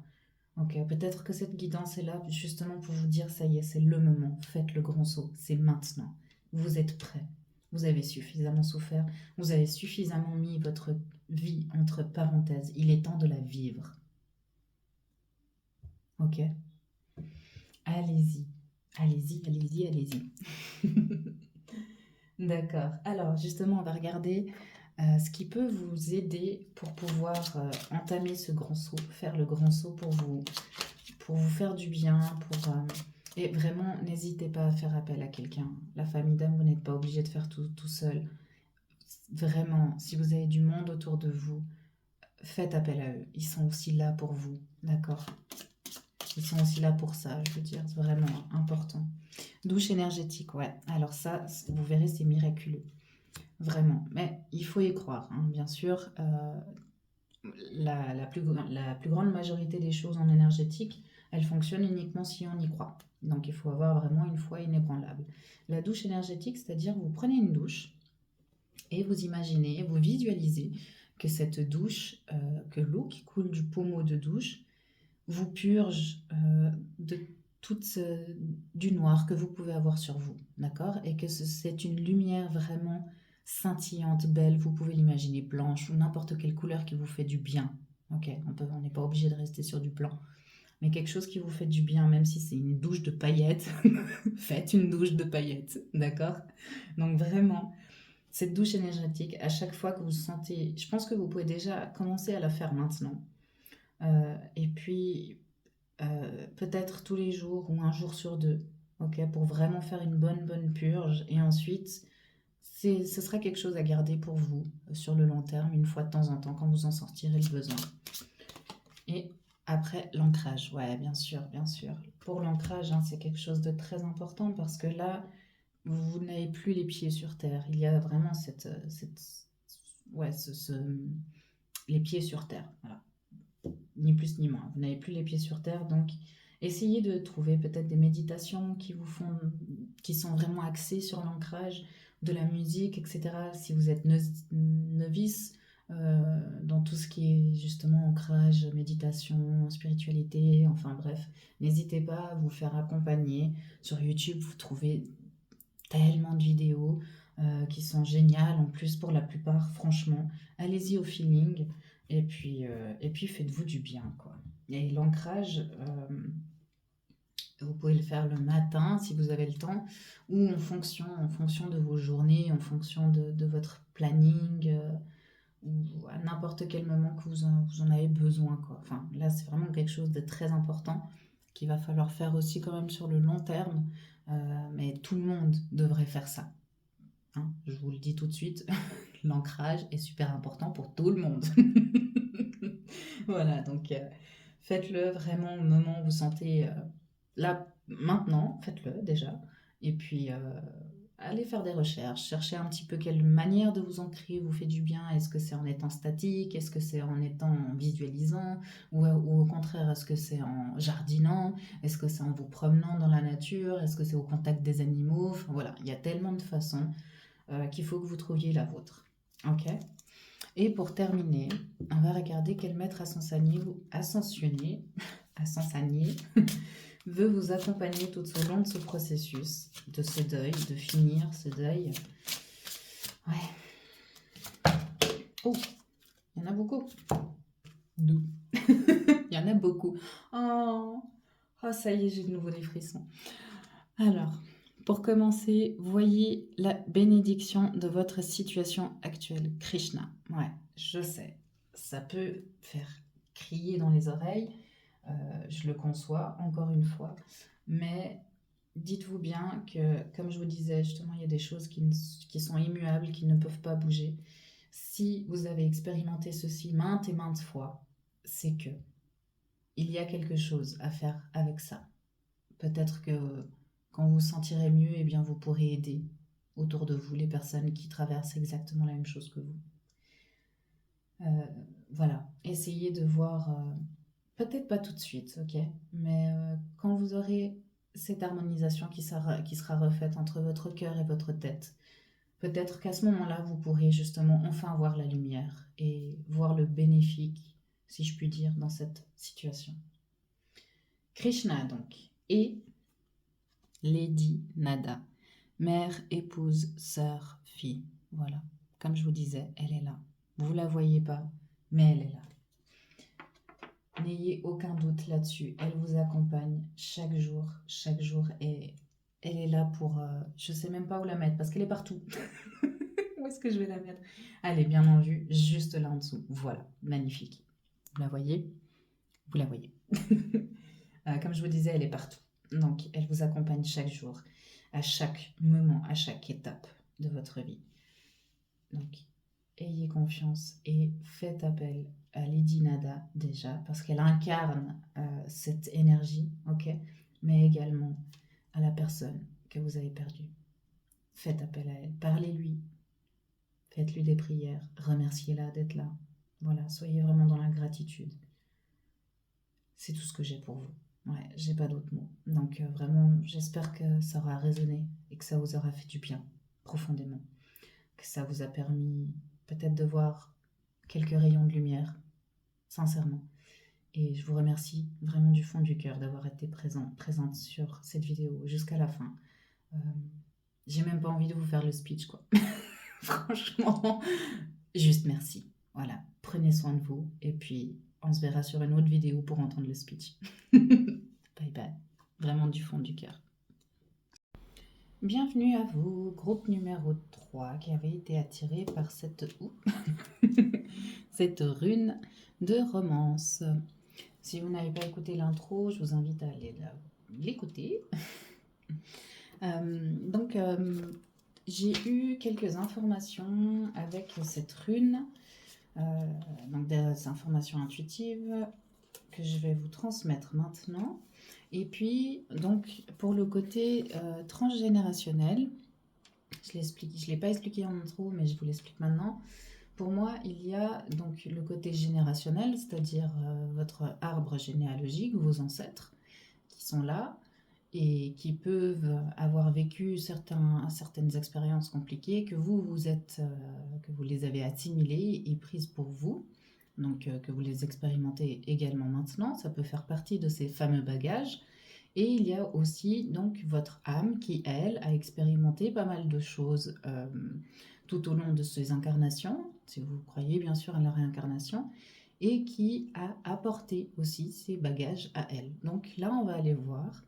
Ok, peut-être que cette guidance est là justement pour vous dire, ça y est, c'est le moment, faites le grand saut, c'est maintenant. Vous êtes prêts, vous avez suffisamment souffert, vous avez suffisamment mis votre vie entre parenthèses, il est temps de la vivre. Ok? Allez-y, allez-y, allez-y, allez-y. D'accord. Alors, justement, on va regarder ce qui peut vous aider pour pouvoir entamer ce grand saut, faire le grand saut pour vous faire du bien, et vraiment, n'hésitez pas à faire appel à quelqu'un. La famille d'âme, vous n'êtes pas obligé de faire tout seul. Vraiment, si vous avez du monde autour de vous, faites appel à eux. Ils sont aussi là pour vous, d'accord? Ils sont aussi là pour ça, je veux dire, c'est vraiment important. Douche énergétique, ouais. Alors ça, vous verrez, c'est miraculeux. Vraiment. Mais il faut y croire, hein, bien sûr. La plus grande majorité des choses en énergétique, elles fonctionnent uniquement si on y croit. Donc il faut avoir vraiment une foi inébranlable. La douche énergétique, c'est-à-dire vous prenez une douche et vous imaginez, vous visualisez que cette douche, que l'eau qui coule du pommeau de douche, vous purge de du noir que vous pouvez avoir sur vous, d'accord? Et que c'est une lumière vraiment scintillante, belle, vous pouvez l'imaginer blanche ou n'importe quelle couleur qui vous fait du bien, ok? On n'est pas obligé de rester sur du blanc, mais quelque chose qui vous fait du bien, même si c'est une douche de paillettes, faites une douche de paillettes, d'accord? Donc vraiment, cette douche énergétique, à chaque fois que vous sentez, je pense que vous pouvez déjà commencer à la faire maintenant. Et puis, peut-être tous les jours ou un jour sur deux, ok, pour vraiment faire une bonne purge. Et ensuite, ce sera quelque chose à garder pour vous sur le long terme, une fois de temps en temps, quand vous en sortirez le besoin. Et après, l'ancrage, ouais, bien sûr, bien sûr. Pour l'ancrage, hein, c'est quelque chose de très important parce que là, vous n'avez plus les pieds sur terre. Il y a vraiment ouais, les pieds sur terre, voilà, ni plus ni moins. Vous n'avez plus les pieds sur terre, donc essayez de trouver peut-être des méditations qui sont vraiment axées sur l'ancrage, de la musique, etc. Si vous êtes novice dans tout ce qui est justement ancrage, méditation, spiritualité, enfin bref, n'hésitez pas à vous faire accompagner. Sur YouTube, vous trouvez tellement de vidéos qui sont géniales en plus pour la plupart, franchement. Allez-y au feeling et puis faites-vous du bien, quoi. Et l'ancrage, vous pouvez le faire le matin si vous avez le temps ou en fonction de vos journées, en fonction de votre planning ou à n'importe quel moment que vous en avez besoin, quoi. Enfin, là, c'est vraiment quelque chose de très important qu'il va falloir faire aussi quand même sur le long terme. Mais tout le monde devrait faire ça, hein. Je vous le dis tout de suite, l'ancrage est super important pour tout le monde. Voilà, donc faites-le vraiment au moment où vous sentez là, maintenant, faites-le déjà. Et puis, allez faire des recherches, cherchez un petit peu quelle manière de vous ancrer vous fait du bien. Est-ce que c'est en étant statique? Est-ce que c'est en étant visualisant? Ou au contraire, est-ce que c'est en jardinant? Est-ce que c'est en vous promenant dans la nature? Est-ce que c'est au contact des animaux? Enfin, voilà, il y a tellement de façons qu'il faut que vous trouviez la vôtre. Ok? Et pour terminer, on va regarder quel maître ascensionné, ascensionné veut vous accompagner tout au long de ce processus, de ce deuil, de finir ce deuil. Ouais. Oh, il y en a beaucoup. Deux. Il y en a beaucoup. Oh, ça y est, j'ai de nouveau des frissons. Alors, pour commencer, voyez la bénédiction de votre situation actuelle. Krishna. Ouais, je sais, ça peut faire crier dans les oreilles. Je le conçois, encore une fois. Mais dites-vous bien que, comme je vous disais, justement, il y a des choses qui sont immuables, qui ne peuvent pas bouger. Si vous avez expérimenté ceci maintes et maintes fois, c'est que il y a quelque chose à faire avec ça. Peut-être que quand vous vous sentirez mieux, eh bien, vous pourrez aider autour de vous les personnes qui traversent exactement la même chose que vous. Voilà, essayez de voir, peut-être pas tout de suite, ok, mais quand vous aurez cette harmonisation qui sera refaite entre votre cœur et votre tête, peut-être qu'à ce moment-là, vous pourrez justement enfin voir la lumière et voir le bénéfique, si je puis dire, dans cette situation. Krishna donc, et Lady Nada, mère, épouse, sœur, fille. Voilà, comme je vous disais, elle est là. Vous la voyez pas, mais elle est là. N'ayez aucun doute là-dessus. Elle vous accompagne chaque jour, et elle est là pour... je sais même pas où la mettre parce qu'elle est partout. Où est-ce que je vais la mettre? Elle est bien en vue, juste là en dessous. Voilà, magnifique. Vous la voyez? Vous la voyez. Comme je vous disais, elle est partout. Donc, elle vous accompagne chaque jour, à chaque moment, à chaque étape de votre vie. Donc, ayez confiance et faites appel à Lady Nada déjà, parce qu'elle incarne cette énergie, ok, mais également à la personne que vous avez perdue. Faites appel à elle, parlez-lui, faites-lui des prières, remerciez-la d'être là. Voilà, soyez vraiment dans la gratitude. C'est tout ce que j'ai pour vous. Ouais, j'ai pas d'autres mots. Donc vraiment, j'espère que ça aura résonné et que ça vous aura fait du bien, profondément. Que ça vous a permis peut-être de voir quelques rayons de lumière, sincèrement. Et je vous remercie vraiment du fond du cœur d'avoir été présente sur cette vidéo jusqu'à la fin. J'ai même pas envie de vous faire le speech, quoi. Franchement, juste merci. Voilà, prenez soin de vous et puis on se verra sur une autre vidéo pour entendre le speech. Bye bye, vraiment du fond du cœur. Bienvenue à vous, groupe numéro 3 qui avait été attiré par cette rune de romance. Si vous n'avez pas écouté l'intro, je vous invite à aller l'écouter. Donc, j'ai eu quelques informations avec cette rune, donc des informations intuitives que je vais vous transmettre maintenant. Et puis, donc, pour le côté transgénérationnel, je ne l'ai pas expliqué en intro, mais je vous l'explique maintenant. Pour moi, il y a donc le côté générationnel, c'est-à-dire votre arbre généalogique, vos ancêtres qui sont là et qui peuvent avoir vécu certaines expériences compliquées que vous les avez assimilées et prises pour vous, donc que vous les expérimentez également maintenant. Ça peut faire partie de ces fameux bagages. Et il y a aussi donc votre âme qui, elle, a expérimenté pas mal de choses tout au long de ces incarnations, si vous croyez bien sûr à la réincarnation, et qui a apporté aussi ses bagages à elle. Donc là, on va aller voir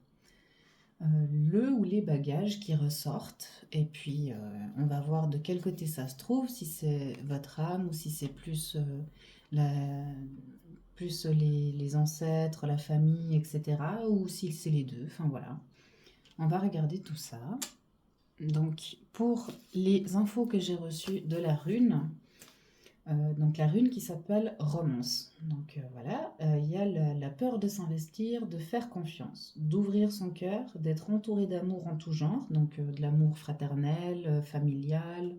le ou les bagages qui ressortent, et puis on va voir de quel côté ça se trouve, si c'est votre âme ou si c'est plus, les ancêtres, la famille, etc., ou si c'est les deux, enfin voilà. On va regarder tout ça. Donc pour les infos que j'ai reçues de la rune, donc la rune qui s'appelle romance. Donc voilà, il y a la peur de s'investir, de faire confiance, d'ouvrir son cœur, d'être entouré d'amour en tout genre, donc de l'amour fraternel, familial,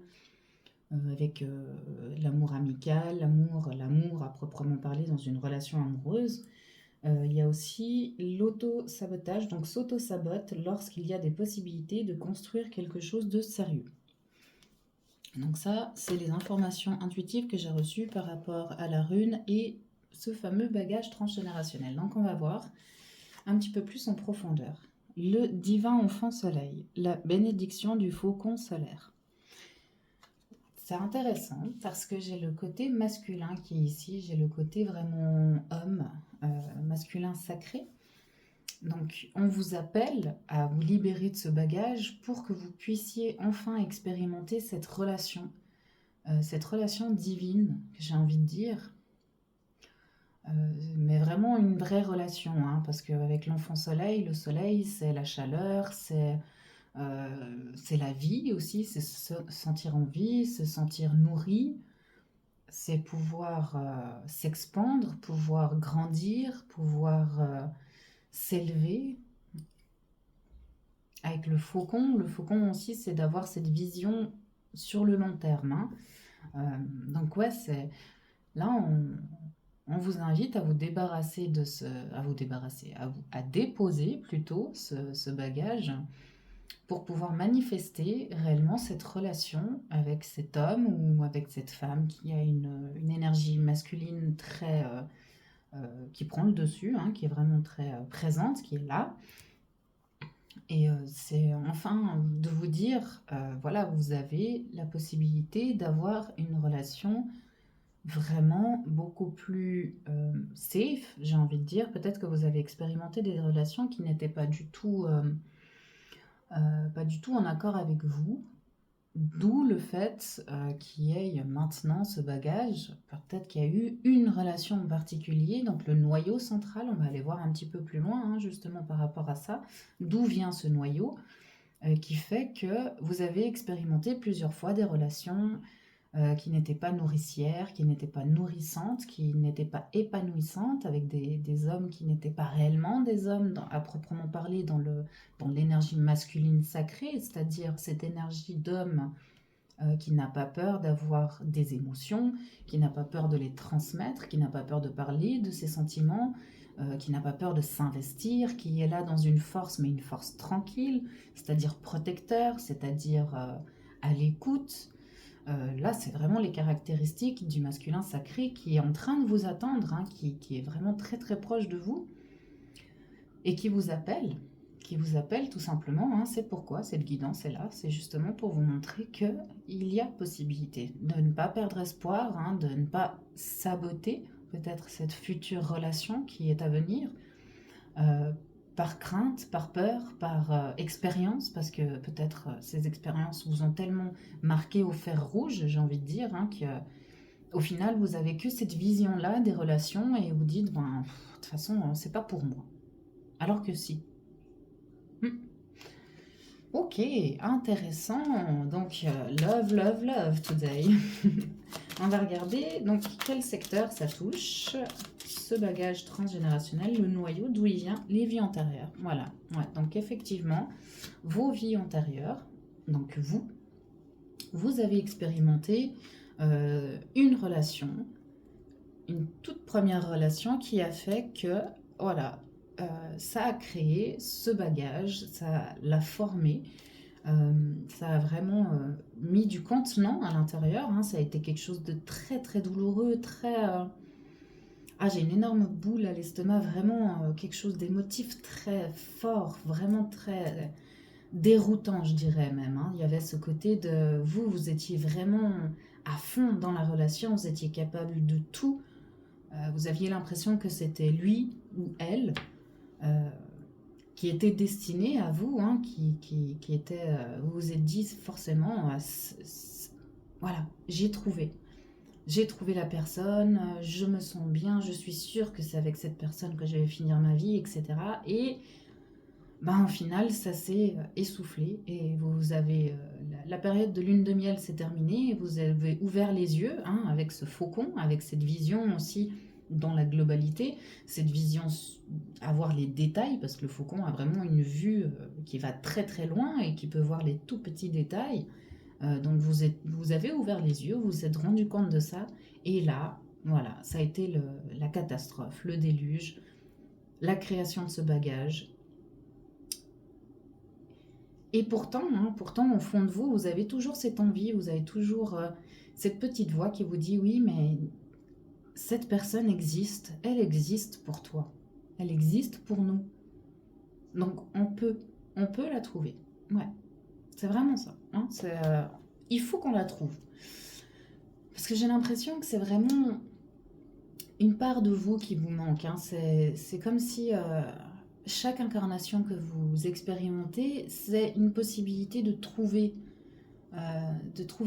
avec l'amour amical, l'amour à proprement parler dans une relation amoureuse. Il y a aussi l'auto-sabotage, donc s'auto-sabote lorsqu'il y a des possibilités de construire quelque chose de sérieux. Donc ça, c'est les informations intuitives que j'ai reçues par rapport à la rune et ce fameux bagage transgénérationnel. Donc on va voir. un petit peu plus en profondeur. Le divin enfant soleil, la bénédiction du faucon solaire. C'est intéressant parce que j'ai le côté masculin qui est ici, j'ai le côté vraiment homme, masculin sacré. Donc on vous appelle à vous libérer de ce bagage pour que vous puissiez enfin expérimenter cette relation divine, que j'ai envie de dire, mais vraiment une vraie relation, hein, parce qu'avec l'enfant soleil, le soleil, c'est la chaleur, c'est la vie aussi, c'est se sentir en vie, se sentir nourri, c'est pouvoir s'expandre, pouvoir grandir, pouvoir s'élever. Avec le faucon aussi, c'est d'avoir cette vision sur le long terme, hein. Donc ouais, là, on vous invite à vous débarrasser à déposer plutôt ce bagage pour pouvoir manifester réellement cette relation avec cet homme ou avec cette femme qui a une énergie masculine qui prend le dessus, hein, qui est vraiment très présente, qui est là. Et c'est enfin de vous dire, voilà, vous avez la possibilité d'avoir une relation vraiment beaucoup plus safe, j'ai envie de dire. Peut-être que vous avez expérimenté des relations qui n'étaient pas du tout en accord avec vous. D'où le fait qu'il y ait maintenant ce bagage. Peut-être qu'il y a eu une relation en particulier, donc le noyau central, on va aller voir un petit peu plus loin, hein, justement par rapport à ça. D'où vient ce noyau qui fait que vous avez expérimenté plusieurs fois des relations qui n'étaient pas nourricières, qui n'étaient pas nourrissantes, qui n'étaient pas épanouissantes, avec des hommes qui n'étaient pas réellement des hommes à proprement parler dans l'énergie masculine sacrée, c'est-à-dire cette énergie d'homme qui n'a pas peur d'avoir des émotions, qui n'a pas peur de les transmettre, qui n'a pas peur de parler de ses sentiments, qui n'a pas peur de s'investir, qui est là dans une force, mais une force tranquille, c'est-à-dire protecteur, c'est-à-dire à l'écoute. Là, c'est vraiment les caractéristiques du masculin sacré qui est en train de vous attendre, hein, qui est vraiment très très proche de vous et qui vous appelle tout simplement, hein. C'est pourquoi cette guidance est là, c'est justement pour vous montrer qu'il y a possibilité de ne pas perdre espoir, hein, de ne pas saboter peut-être cette future relation qui est à venir, euh, par crainte, par peur, par expérience, parce que peut-être ces expériences vous ont tellement marqué au fer rouge, j'ai envie de dire, hein, qu'au final vous avez que cette vision-là des relations et vous dites, ben, de toute façon, c'est pas pour moi. Alors que si. Hmm. Ok, intéressant. Donc, love, love, love today. On va regarder donc quel secteur ça touche. Ce bagage transgénérationnel, le noyau, d'où il vient, les vies antérieures. Voilà. Ouais, donc effectivement, vos vies antérieures, donc vous avez expérimenté une relation, une toute première relation qui a fait que, voilà, ça a créé ce bagage, ça l'a formé, ça a vraiment mis du contenant à l'intérieur, hein. Ça a été quelque chose de très très douloureux, Ah, j'ai une énorme boule à l'estomac, vraiment quelque chose d'émotif très fort, vraiment très déroutant, je dirais même, hein. Il y avait ce côté de vous étiez vraiment à fond dans la relation, vous étiez capable de tout. Vous aviez l'impression que c'était lui ou elle euh, qui était destiné à vous, hein, qui était, vous vous êtes dit forcément, voilà, j'ai trouvé la personne, je me sens bien, je suis sûre que c'est avec cette personne que je vais finir ma vie, etc. Et ben, au final, ça s'est essoufflé et vous avez la période de lune de miel s'est terminée et vous avez ouvert les yeux, hein, avec ce faucon, avec cette vision aussi dans la globalité, cette vision avoir les détails parce que le faucon a vraiment une vue qui va très très loin et qui peut voir les tout petits détails. Donc vous avez ouvert les yeux, vous vous êtes rendu compte de ça et là, voilà, ça a été la catastrophe, le déluge, la création de ce bagage. Et pourtant, hein, pourtant, au fond de vous, vous avez toujours cette envie, vous avez toujours cette petite voix qui vous dit oui, mais cette personne existe, elle existe pour toi, elle existe pour nous. Donc, on peut la trouver. Ouais, c'est vraiment ça. Hein, il faut qu'on la trouve. Parce que j'ai l'impression que c'est vraiment une part de vous qui vous manque. Hein. C'est comme si chaque incarnation que vous expérimentez, c'est une possibilité de trouver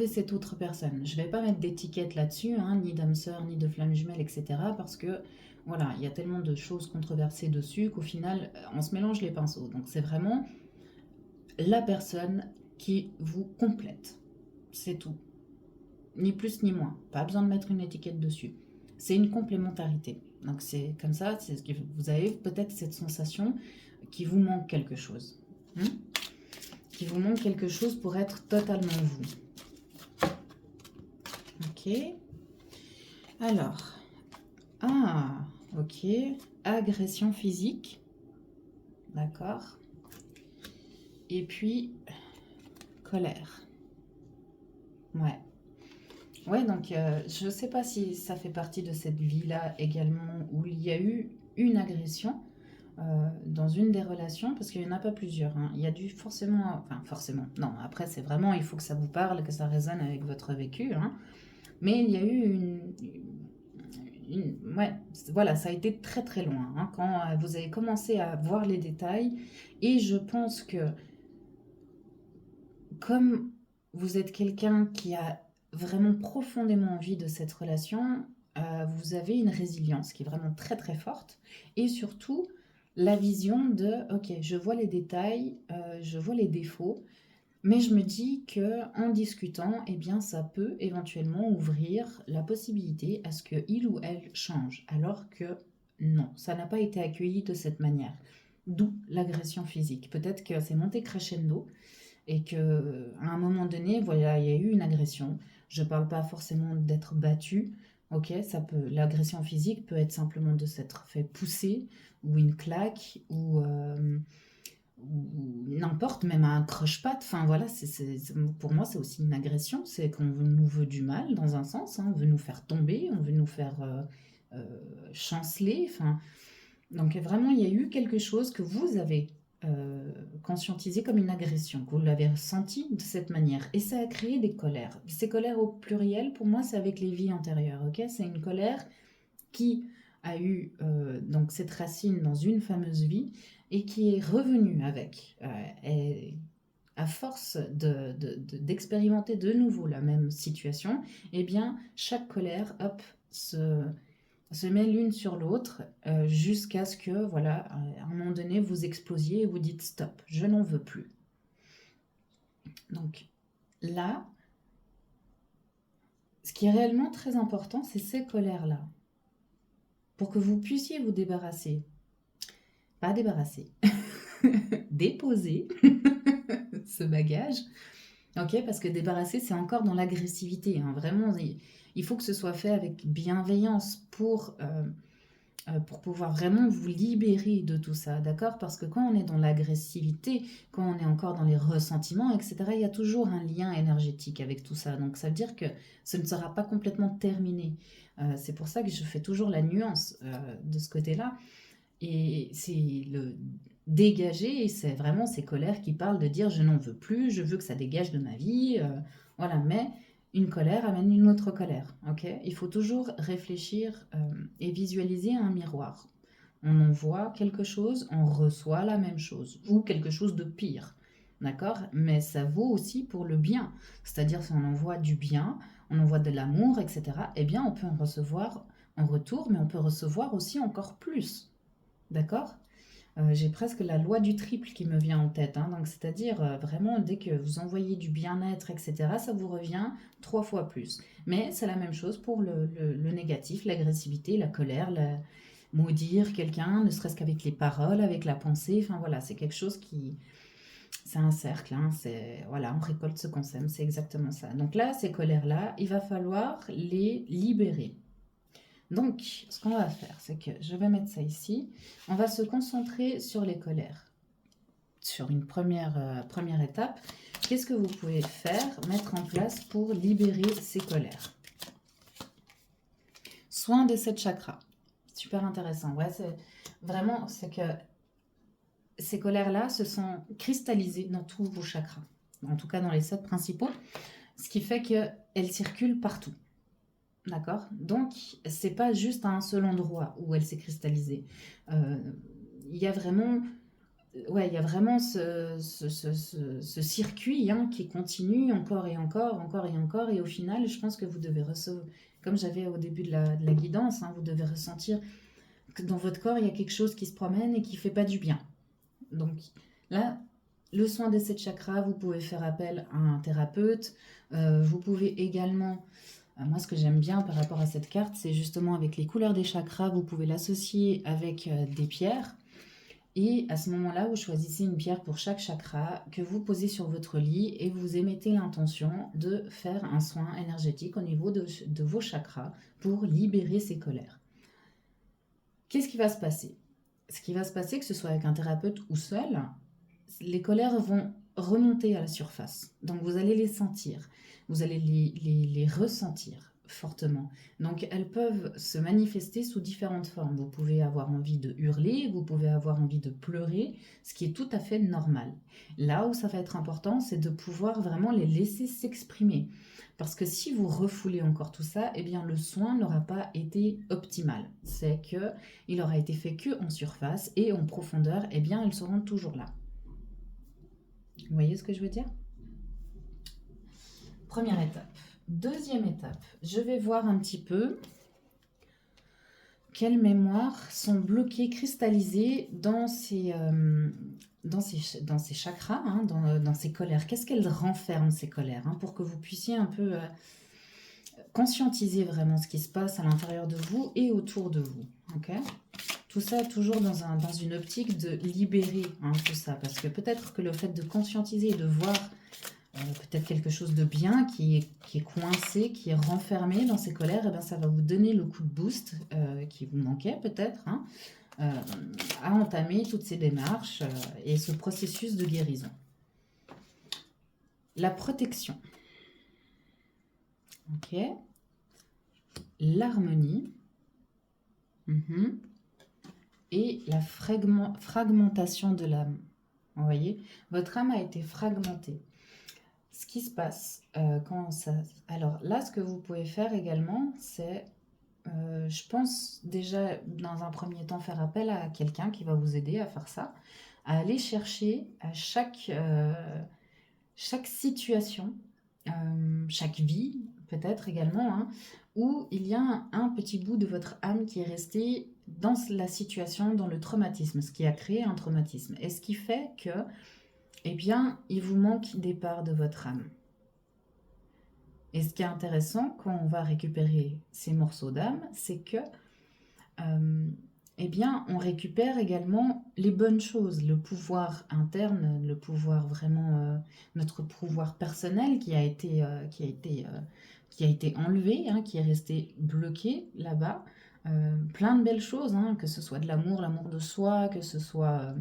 cette autre personne. Je ne vais pas mettre d'étiquette là-dessus, hein, ni d'âme sœur, ni de flamme jumelle, etc. Parce que voilà, il y a tellement de choses controversées dessus qu'au final, on se mélange les pinceaux. Donc c'est vraiment la personne qui vous complète. C'est tout. Ni plus ni moins. Pas besoin de mettre une étiquette dessus. C'est une complémentarité. Donc c'est comme ça, c'est ce que vous avez peut-être cette sensation qu'il vous manque quelque chose. Hein, qu'il vous manque quelque chose pour être totalement vous. Ok. Alors. Ah, ok. Agression physique. D'accord. Et puis, colère. Ouais. Ouais, donc je ne sais pas si ça fait partie de cette vie-là également où il y a eu une agression dans une des relations, parce qu'il n'y en a pas plusieurs. Hein. Il y a dû forcément, enfin forcément, non, après c'est vraiment, il faut que ça vous parle, que ça résonne avec votre vécu. Hein. Mais il y a eu ouais, voilà, ça a été très très loin hein, quand vous avez commencé à voir les détails. Et je pense que comme vous êtes quelqu'un qui a vraiment profondément envie de cette relation, vous avez une résilience qui est vraiment très très forte. Et surtout, la vision de, ok, je vois les détails, je vois les défauts, mais je me dis que en discutant, eh bien, ça peut éventuellement ouvrir la possibilité à ce que il ou elle change, alors que non, ça n'a pas été accueilli de cette manière. D'où l'agression physique. Peut-être que c'est monté crescendo et que à un moment donné, voilà, il y a eu une agression. Je ne parle pas forcément d'être battu. Ok, l'agression physique peut être simplement de s'être fait pousser ou une claque ou n'importe, même un croche-patte. Enfin voilà, pour moi c'est aussi une agression. C'est qu'on nous veut du mal dans un sens. Hein, on veut nous faire tomber, on veut nous faire chanceler. Enfin, donc vraiment, il y a eu quelque chose que vous avez conscientisé comme une agression, que vous l'avez ressenti de cette manière. Et ça a créé des colères. Ces colères au pluriel, pour moi, c'est avec les vies antérieures. Ok, c'est une colère qui a eu donc cette racine dans une fameuse vie et qui est revenue avec. Et à force d'expérimenter de nouveau la même situation, eh bien, chaque colère, hop, se met l'une sur l'autre jusqu'à ce que, voilà, à un moment donné, vous explosiez et vous dites stop, je n'en veux plus. Donc là, ce qui est réellement très important, c'est ces colères-là. Pour que vous puissiez vous débarrasser, pas débarrasser, déposer ce bagage. Ok, parce que débarrasser, c'est encore dans l'agressivité. Hein. Vraiment, il faut que ce soit fait avec bienveillance pour pouvoir vraiment vous libérer de tout ça, d'accord? Parce que quand on est dans l'agressivité, quand on est encore dans les ressentiments, etc., il y a toujours un lien énergétique avec tout ça. Donc ça veut dire que ce ne sera pas complètement terminé. C'est pour ça que je fais toujours la nuance de ce côté-là. Et c'est le dégager, c'est vraiment ces colères qui parlent de dire je n'en veux plus, je veux que ça dégage de ma vie. Voilà, mais une colère amène une autre colère. Ok, il faut toujours réfléchir et visualiser un miroir. On envoie quelque chose, on reçoit la même chose ou quelque chose de pire. D'accord? Mais ça vaut aussi pour le bien. C'est-à-dire si on envoie du bien, on envoie de l'amour, etc., eh bien on peut en recevoir en retour, mais on peut recevoir aussi encore plus. D'accord? J'ai presque la loi du triple qui me vient en tête. Hein. Donc, c'est-à-dire, vraiment, dès que vous envoyez du bien-être, etc., ça vous revient 3 fois plus. Mais c'est la même chose pour le négatif, l'agressivité, la colère, maudire quelqu'un, ne serait-ce qu'avec les paroles, avec la pensée. Enfin, voilà, c'est quelque chose qui... C'est un cercle. Hein. Voilà, on récolte ce qu'on sème. C'est exactement ça. Donc là, ces colères-là, il va falloir les libérer. Donc, ce qu'on va faire, c'est que je vais mettre ça ici. On va se concentrer sur les colères. Sur une première étape, qu'est-ce que vous pouvez faire, mettre en place pour libérer ces colères? Soin des 7 chakras. Super intéressant. Ouais, c'est que ces colères-là se sont cristallisées dans tous vos chakras, en tout cas dans les 7 principaux, ce qui fait qu'elles circulent partout. D'accord? Donc, c'est pas juste à un seul endroit où elle s'est cristallisée. Euh, Il y a vraiment, ouais, il y a vraiment ce circuit hein, qui continue encore et encore, encore et encore. Et au final, je pense que vous devez recevoir, comme j'avais au début de la guidance, hein, vous devez ressentir que dans votre corps, il y a quelque chose qui se promène et qui fait pas du bien. Donc là, le soin des 7 chakras, vous pouvez faire appel à un thérapeute. Vous pouvez également, moi ce que j'aime bien par rapport à cette carte, c'est justement avec les couleurs des chakras, vous pouvez l'associer avec des pierres. Et à ce moment-là, vous choisissez une pierre pour chaque chakra que vous posez sur votre lit et vous émettez l'intention de faire un soin énergétique au niveau de vos chakras pour libérer ces colères. Qu'est-ce qui va se passer? Ce qui va se passer, que ce soit avec un thérapeute ou seul, les colères vont remonter à la surface. Donc vous allez les sentir, vous allez les ressentir fortement. Donc elles peuvent se manifester sous différentes formes. Vous pouvez avoir envie de hurler, vous pouvez avoir envie de pleurer, ce qui est tout à fait normal. Là où ça va être important, c'est de pouvoir vraiment les laisser s'exprimer. Parce que si vous refoulez encore tout ça, eh bien le soin n'aura pas été optimal. C'est que il aura été fait que en surface et en profondeur, eh bien elles seront toujours là. Vous voyez ce que je veux dire? Première étape. Deuxième étape, je vais voir un petit peu quelles mémoires sont bloquées, cristallisées dans ces chakras, hein, dans ces colères. Qu'est-ce qu'elles renferment, ces colères, hein, pour que vous puissiez un peu conscientiser vraiment ce qui se passe à l'intérieur de vous et autour de vous. Okay, tout ça toujours dans une optique de libérer hein, tout ça. Parce que peut-être que le fait de conscientiser et de voir peut-être quelque chose de bien qui est coincé, qui est renfermé dans ces colères, et bien ça va vous donner le coup de boost qui vous manquait peut-être hein, à entamer toutes ces démarches et ce processus de guérison. La protection. Ok. L'harmonie. Et la fragmentation de l'âme. Vous voyez, votre âme a été fragmentée. Ce qui se passe quand ça... Alors là, ce que vous pouvez faire également, c'est, je pense déjà, dans un premier temps, faire appel à quelqu'un qui va vous aider à faire ça, à aller chercher à chaque situation, chaque vie, peut-être également, hein, où il y a un petit bout de votre âme qui est resté dans la situation, dans le traumatisme, ce qui a créé un traumatisme. Et ce qui fait que, eh bien, il vous manque des parts de votre âme. Et ce qui est intéressant quand on va récupérer ces morceaux d'âme, c'est que, eh bien, on récupère également les bonnes choses, le pouvoir interne, le pouvoir vraiment, notre pouvoir personnel qui a été enlevé, hein, qui est resté bloqué là-bas. Plein de belles choses, hein, que ce soit de l'amour, l'amour de soi, que ce soit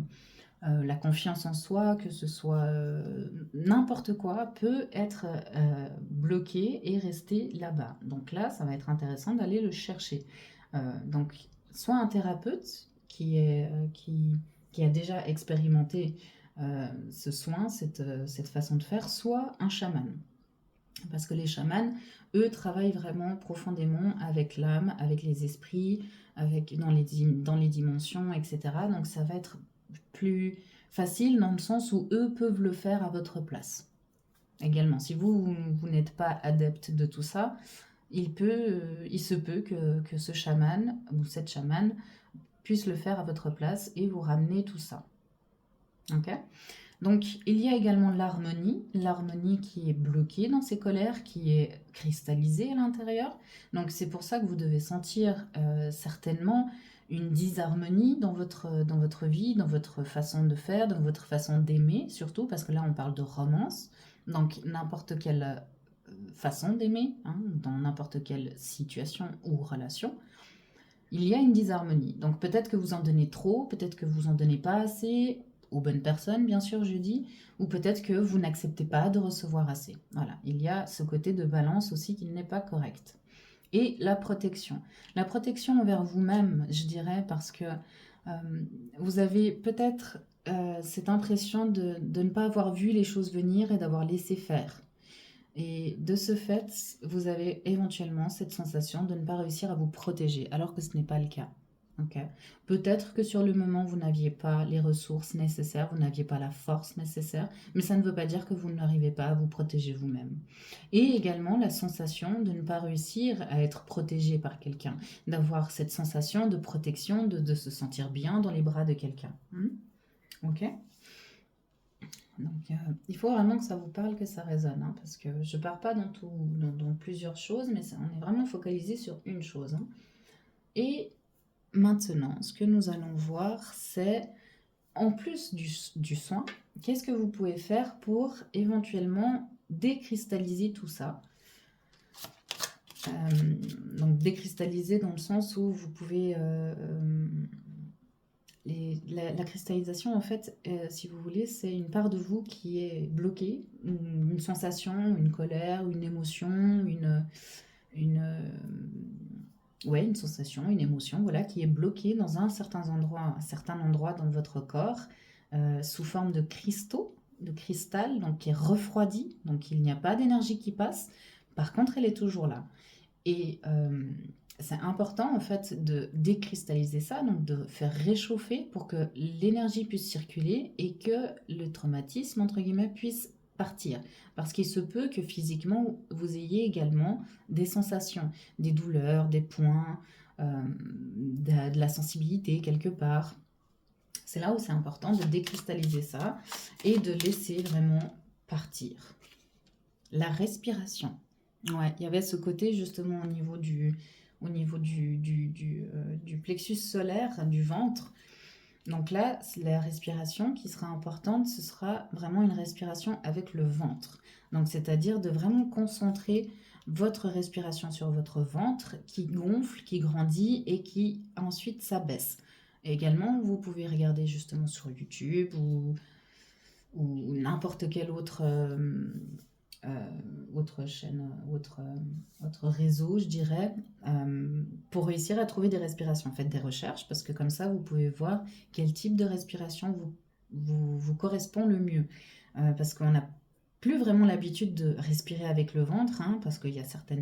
la confiance en soi, que ce soit n'importe quoi, peut être bloqué et rester là-bas. Donc là, ça va être intéressant d'aller le chercher. Donc, soit un thérapeute qui a déjà expérimenté ce soin, cette façon de faire, soit un chaman. Parce que les chamans, eux, travaillent vraiment profondément avec l'âme, avec les esprits, dans les dimensions, etc. Donc ça va être plus facile dans le sens où eux peuvent le faire à votre place. Également, si vous n'êtes pas adepte de tout ça, il se peut que ce chaman ou cette chamane puisse le faire à votre place et vous ramener tout ça. Ok ? Donc, il y a également l'harmonie qui est bloquée dans ces colères, qui est cristallisée à l'intérieur. Donc, c'est pour ça que vous devez sentir certainement une disharmonie dans votre vie, dans votre façon de faire, dans votre façon d'aimer, surtout, parce que là, on parle de romance. Donc, n'importe quelle façon d'aimer, hein, dans n'importe quelle situation ou relation, il y a une disharmonie. Donc, peut-être que vous en donnez trop, peut-être que vous en donnez pas assez, aux bonnes personnes, bien sûr, je dis, ou peut-être que vous n'acceptez pas de recevoir assez. Voilà, il y a ce côté de balance aussi qui n'est pas correct. Et la protection. La protection envers vous-même, je dirais, parce que vous avez peut-être cette impression de ne pas avoir vu les choses venir et d'avoir laissé faire. Et de ce fait, vous avez éventuellement cette sensation de ne pas réussir à vous protéger, alors que ce n'est pas le cas. Ok. Peut-être que sur le moment, vous n'aviez pas les ressources nécessaires, vous n'aviez pas la force nécessaire, mais ça ne veut pas dire que vous n'arrivez pas à vous protéger vous-même. Et également la sensation de ne pas réussir à être protégé par quelqu'un, d'avoir cette sensation de protection, de se sentir bien dans les bras de quelqu'un. Ok. Donc, il faut vraiment que ça vous parle, que ça résonne, hein, parce que je ne pars pas dans plusieurs choses, mais on est vraiment focalisé sur une chose, hein. Et maintenant, ce que nous allons voir, c'est, en plus du soin, qu'est-ce que vous pouvez faire pour éventuellement décristalliser tout ça. Donc décristalliser dans le sens où vous pouvez... la cristallisation, en fait, si vous voulez, c'est une part de vous qui est bloquée, une sensation, une colère, une émotion, une, ouais, une sensation, une émotion, voilà, qui est bloquée dans un certain endroit dans votre corps, sous forme de cristaux, de cristal, donc qui est refroidi, donc il n'y a pas d'énergie qui passe. Par contre, elle est toujours là. Et c'est important en fait de décristalliser ça, donc de faire réchauffer pour que l'énergie puisse circuler et que le traumatisme, entre guillemets, puisse partir. Parce qu'il se peut que physiquement, vous ayez également des sensations, des douleurs, des points, de la sensibilité quelque part. C'est là où c'est important de décristalliser ça et de laisser vraiment partir. La respiration. Ouais, il y avait ce côté justement au niveau du plexus solaire, du ventre. Donc là, la respiration qui sera importante, ce sera vraiment une respiration avec le ventre. Donc c'est-à-dire de vraiment concentrer votre respiration sur votre ventre qui gonfle, qui grandit et qui ensuite s'abaisse. Et également, vous pouvez regarder justement sur YouTube ou n'importe quel autre chaîne, autre réseau, je dirais, pour réussir à trouver des respirations. Faites des recherches parce que comme ça, vous pouvez voir quel type de respiration vous correspond le mieux. Parce qu'on n'a plus vraiment l'habitude de respirer avec le ventre, hein, parce qu'il y a certains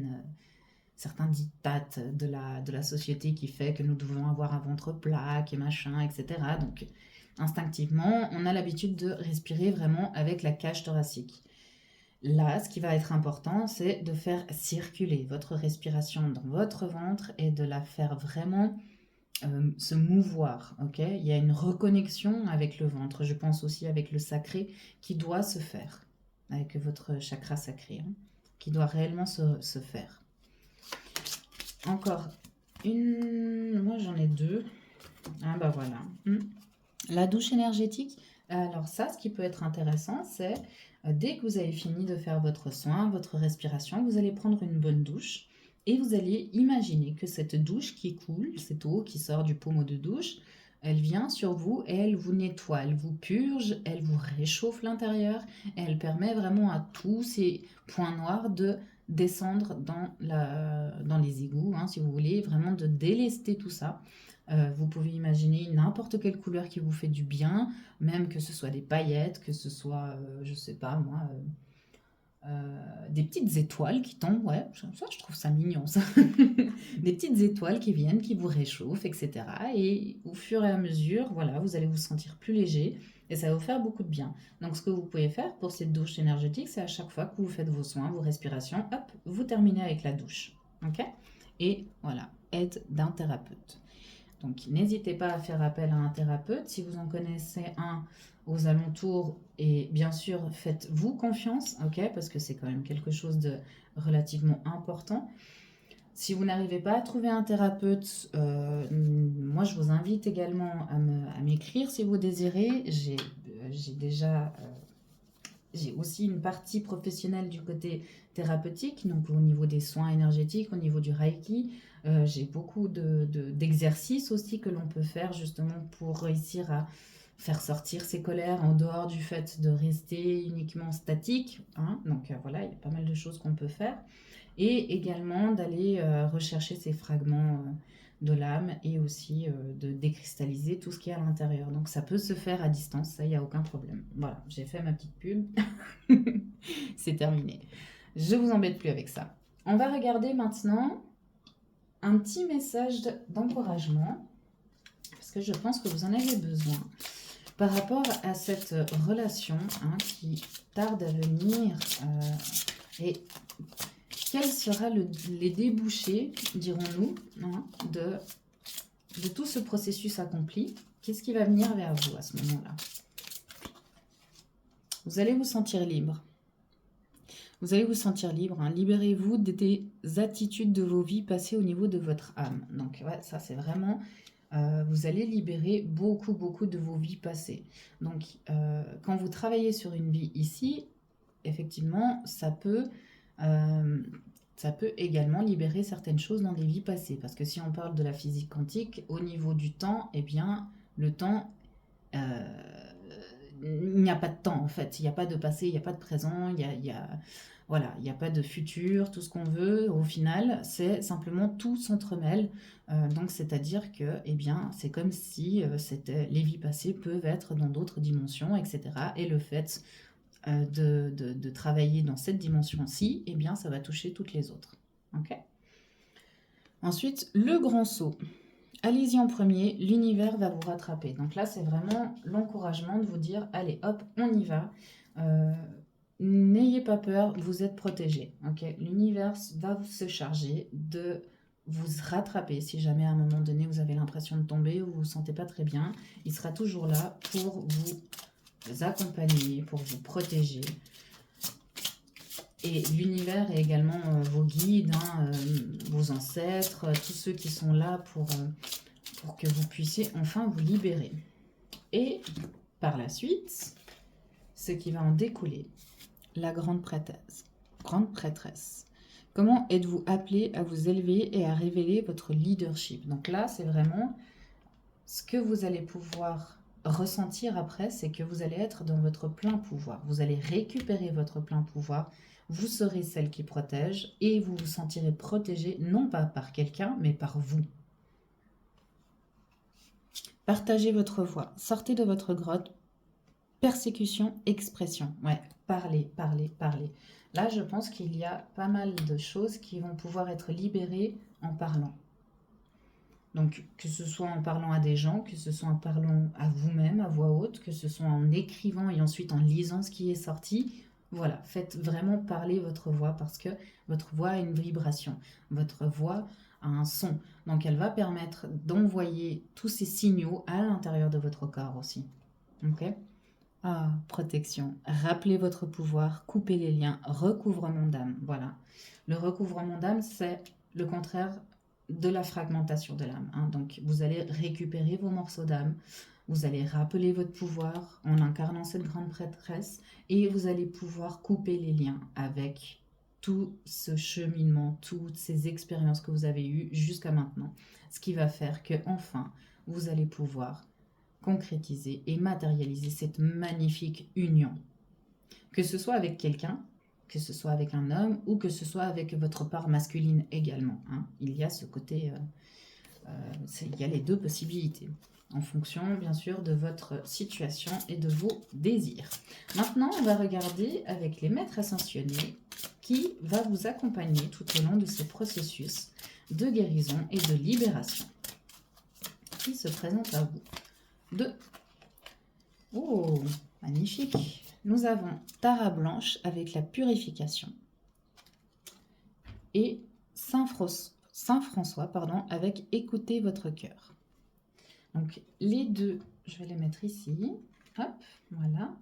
diktats de la société qui fait que nous devons avoir un ventre plat et machin, etc. Donc, instinctivement, on a l'habitude de respirer vraiment avec la cage thoracique. Là, ce qui va être important, c'est de faire circuler votre respiration dans votre ventre et de la faire vraiment se mouvoir. Ok, il y a une reconnexion avec le ventre. Je pense aussi avec le sacré qui doit se faire, avec votre chakra sacré, hein, qui doit réellement se faire. Encore une. Moi, j'en ai deux. Ah, bah voilà. La douche énergétique. Alors ça, ce qui peut être intéressant, c'est dès que vous avez fini de faire votre soin, votre respiration, vous allez prendre une bonne douche et vous allez imaginer que cette douche qui coule, cette eau qui sort du pommeau de douche, elle vient sur vous et elle vous nettoie, elle vous purge, elle vous réchauffe l'intérieur et elle permet vraiment à tous ces points noirs de descendre dans les égouts, hein, si vous voulez, vraiment de délester tout ça. Vous pouvez imaginer n'importe quelle couleur qui vous fait du bien, même que ce soit des paillettes, que ce soit, je sais pas moi, des petites étoiles qui tombent, ouais, ça je trouve ça mignon ça. Des petites étoiles qui viennent, qui vous réchauffent, etc. Et au fur et à mesure, voilà, vous allez vous sentir plus léger et ça va vous faire beaucoup de bien. Donc ce que vous pouvez faire pour cette douche énergétique, c'est à chaque fois que vous faites vos soins, vos respirations, hop, vous terminez avec la douche. Ok. Et voilà, aide d'un thérapeute. Donc n'hésitez pas à faire appel à un thérapeute si vous en connaissez un aux alentours et bien sûr faites-vous confiance, ok, parce que c'est quand même quelque chose de relativement important. Si vous n'arrivez pas à trouver un thérapeute, moi je vous invite également à m'écrire si vous désirez. J'ai aussi une partie professionnelle du côté thérapeutique, donc au niveau des soins énergétiques, au niveau du Reiki. J'ai beaucoup d'exercices aussi que l'on peut faire justement pour réussir à faire sortir ses colères en dehors du fait de rester uniquement statique, hein. Donc voilà, il y a pas mal de choses qu'on peut faire. Et également d'aller rechercher ces fragments de l'âme et aussi de décristalliser tout ce qui est à l'intérieur. Donc ça peut se faire à distance, ça, il n'y a aucun problème. Voilà, j'ai fait ma petite pub. C'est terminé. Je vous embête plus avec ça. On va regarder maintenant un petit message d'encouragement, parce que je pense que vous en avez besoin, par rapport à cette relation qui tarde à venir. Et quels seront les débouchés, dirons-nous, de tout ce processus accompli? Qu'est-ce qui va venir vers vous à ce moment-là? Vous allez vous sentir libre. Vous allez vous sentir libre. Libérez-vous des attitudes de vos vies passées au niveau de votre âme. Donc, ouais, ça, c'est vraiment... vous allez libérer beaucoup, beaucoup de vos vies passées. Donc, quand vous travaillez sur une vie ici, effectivement, ça peut également libérer certaines choses dans des vies passées. Parce que si on parle de la physique quantique, au niveau du temps, eh bien, le temps, il n'y a pas de temps, en fait. Il n'y a pas de passé, il n'y a pas de présent, voilà, il n'y a pas de futur, tout ce qu'on veut. Au final, c'est simplement tout s'entremêle. Donc, c'est-à-dire que, eh bien, c'est comme si les vies passées peuvent être dans d'autres dimensions, etc. Et le fait de travailler dans cette dimension-ci, eh bien, ça va toucher toutes les autres. Ok ? Ensuite, le grand saut. Allez-y en premier, l'univers va vous rattraper. Donc là, c'est vraiment l'encouragement de vous dire, allez, hop, on y va. N'ayez pas peur, vous êtes protégés. Okay, l'univers va se charger de vous rattraper. Si jamais à un moment donné, vous avez l'impression de tomber ou vous ne vous sentez pas très bien, il sera toujours là pour vous accompagner, pour vous protéger. Et l'univers est également vos guides, vos ancêtres, tous ceux qui sont là pour que vous puissiez enfin vous libérer. Et par la suite, ce qui va en découler, la grande prêtresse. Comment êtes-vous appelé à vous élever et à révéler votre leadership? Donc là, c'est vraiment ce que vous allez pouvoir ressentir après, c'est que vous allez être dans votre plein pouvoir. Vous allez récupérer votre plein pouvoir. Vous serez celle qui protège et vous vous sentirez protégé non pas par quelqu'un, mais par vous. Partagez votre voix. Sortez de votre grotte. Persécution, expression. Ouais, parlez, parlez, parlez. Là, je pense qu'il y a pas mal de choses qui vont pouvoir être libérées en parlant. Donc, que ce soit en parlant à des gens, que ce soit en parlant à vous-même, à voix haute, que ce soit en écrivant et ensuite en lisant ce qui est sorti. Voilà, faites vraiment parler votre voix parce que votre voix a une vibration. Votre voix a un son. Donc, elle va permettre d'envoyer tous ces signaux à l'intérieur de votre corps aussi. Ok ? Ah, protection. Rappelez votre pouvoir, coupez les liens, recouvrement d'âme. Voilà. Le recouvrement d'âme, c'est le contraire de la fragmentation de l'âme. Donc, vous allez récupérer vos morceaux d'âme, vous allez rappeler votre pouvoir en incarnant cette grande prêtresse et vous allez pouvoir couper les liens avec tout ce cheminement, toutes ces expériences que vous avez eues jusqu'à maintenant. Ce qui va faire que enfin, vous allez pouvoir concrétiser et matérialiser cette magnifique union. Que ce soit avec quelqu'un, que ce soit avec un homme ou que ce soit avec votre part masculine également. Il y a ce côté, il y a les deux possibilités en fonction bien sûr de votre situation et de vos désirs. Maintenant, on va regarder avec les maîtres ascensionnés qui va vous accompagner tout au long de ce processus de guérison et de libération qui se présente à vous. Oh, magnifique. Nous avons Tara Blanche avec la purification et Saint François, avec écoutez votre cœur. Donc les deux, je vais les mettre ici. Hop, voilà.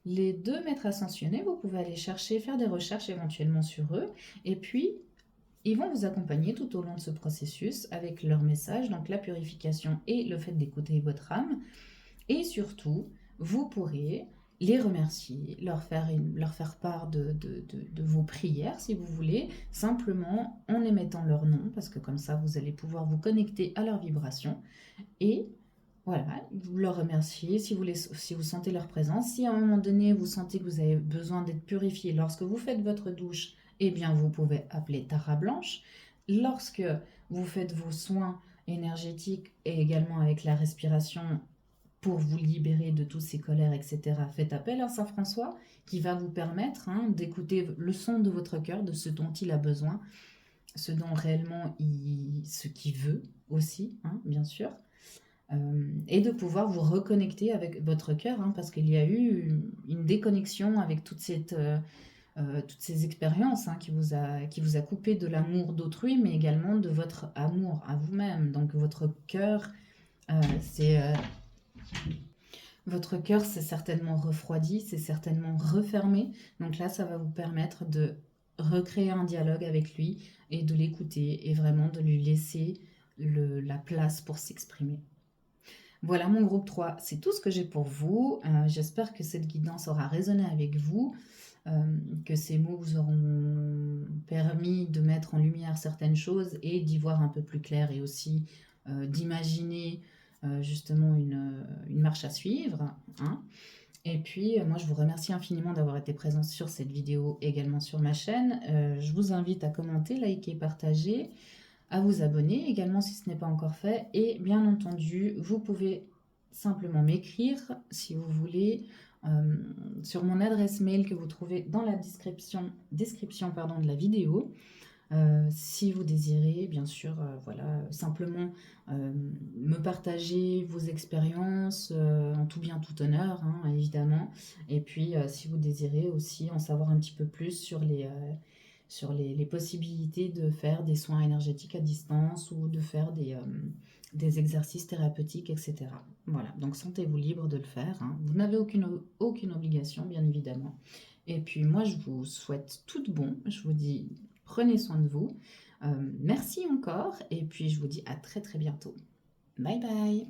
Les deux maîtres ascensionnés, vous pouvez aller chercher, faire des recherches éventuellement sur eux. Et puis, ils vont vous accompagner tout au long de ce processus avec leur message, donc la purification et le fait d'écouter votre âme. Et surtout, vous pourrez les remercier, leur faire part de vos prières si vous voulez, simplement en émettant leur nom, parce que comme ça, vous allez pouvoir vous connecter à leur vibration. Et voilà, vous leur remerciez si vous sentez leur présence. Si à un moment donné, vous sentez que vous avez besoin d'être purifié lorsque vous faites votre douche, eh bien, vous pouvez appeler Tara Blanche. Lorsque vous faites vos soins énergétique et également avec la respiration pour vous libérer de toutes ces colères, etc., faites appel à Saint François qui va vous permettre d'écouter le son de votre cœur, de ce dont il a besoin, ce dont réellement ce qu'il veut aussi, bien sûr, et de pouvoir vous reconnecter avec votre cœur, parce qu'il y a eu une déconnexion avec toutes ces expériences qui vous a coupé de l'amour d'autrui, mais également de votre amour à vous-même. Donc euh, c'est euh, votre cœur s'est certainement refroidi, c'est certainement refermé. Donc là, ça va vous permettre de recréer un dialogue avec lui et de l'écouter et vraiment de lui laisser la place pour s'exprimer. Voilà mon groupe 3, c'est tout ce que j'ai pour vous. J'espère que cette guidance aura résonné avec vous, que ces mots vous auront permis de mettre en lumière certaines choses et d'y voir un peu plus clair et aussi d'imaginer justement une marche à suivre. Et puis, moi, je vous remercie infiniment d'avoir été présent sur cette vidéo, également sur ma chaîne. Je vous invite à commenter, liker, partager, à vous abonner également si ce n'est pas encore fait. Et bien entendu, vous pouvez simplement m'écrire si vous voulez sur mon adresse mail que vous trouvez dans la description de la vidéo. Si vous désirez, bien sûr, voilà, simplement me partager vos expériences en tout bien, tout honneur, évidemment. Et puis, si vous désirez aussi en savoir un petit peu plus sur les possibilités de faire des soins énergétiques à distance ou de faire des exercices thérapeutiques, etc. Voilà, donc sentez-vous libre de le faire. Vous n'avez aucune obligation, bien évidemment. Et puis moi, je vous souhaite tout de bon. Je vous dis, prenez soin de vous. Merci encore. Et puis, je vous dis à très très bientôt. Bye bye.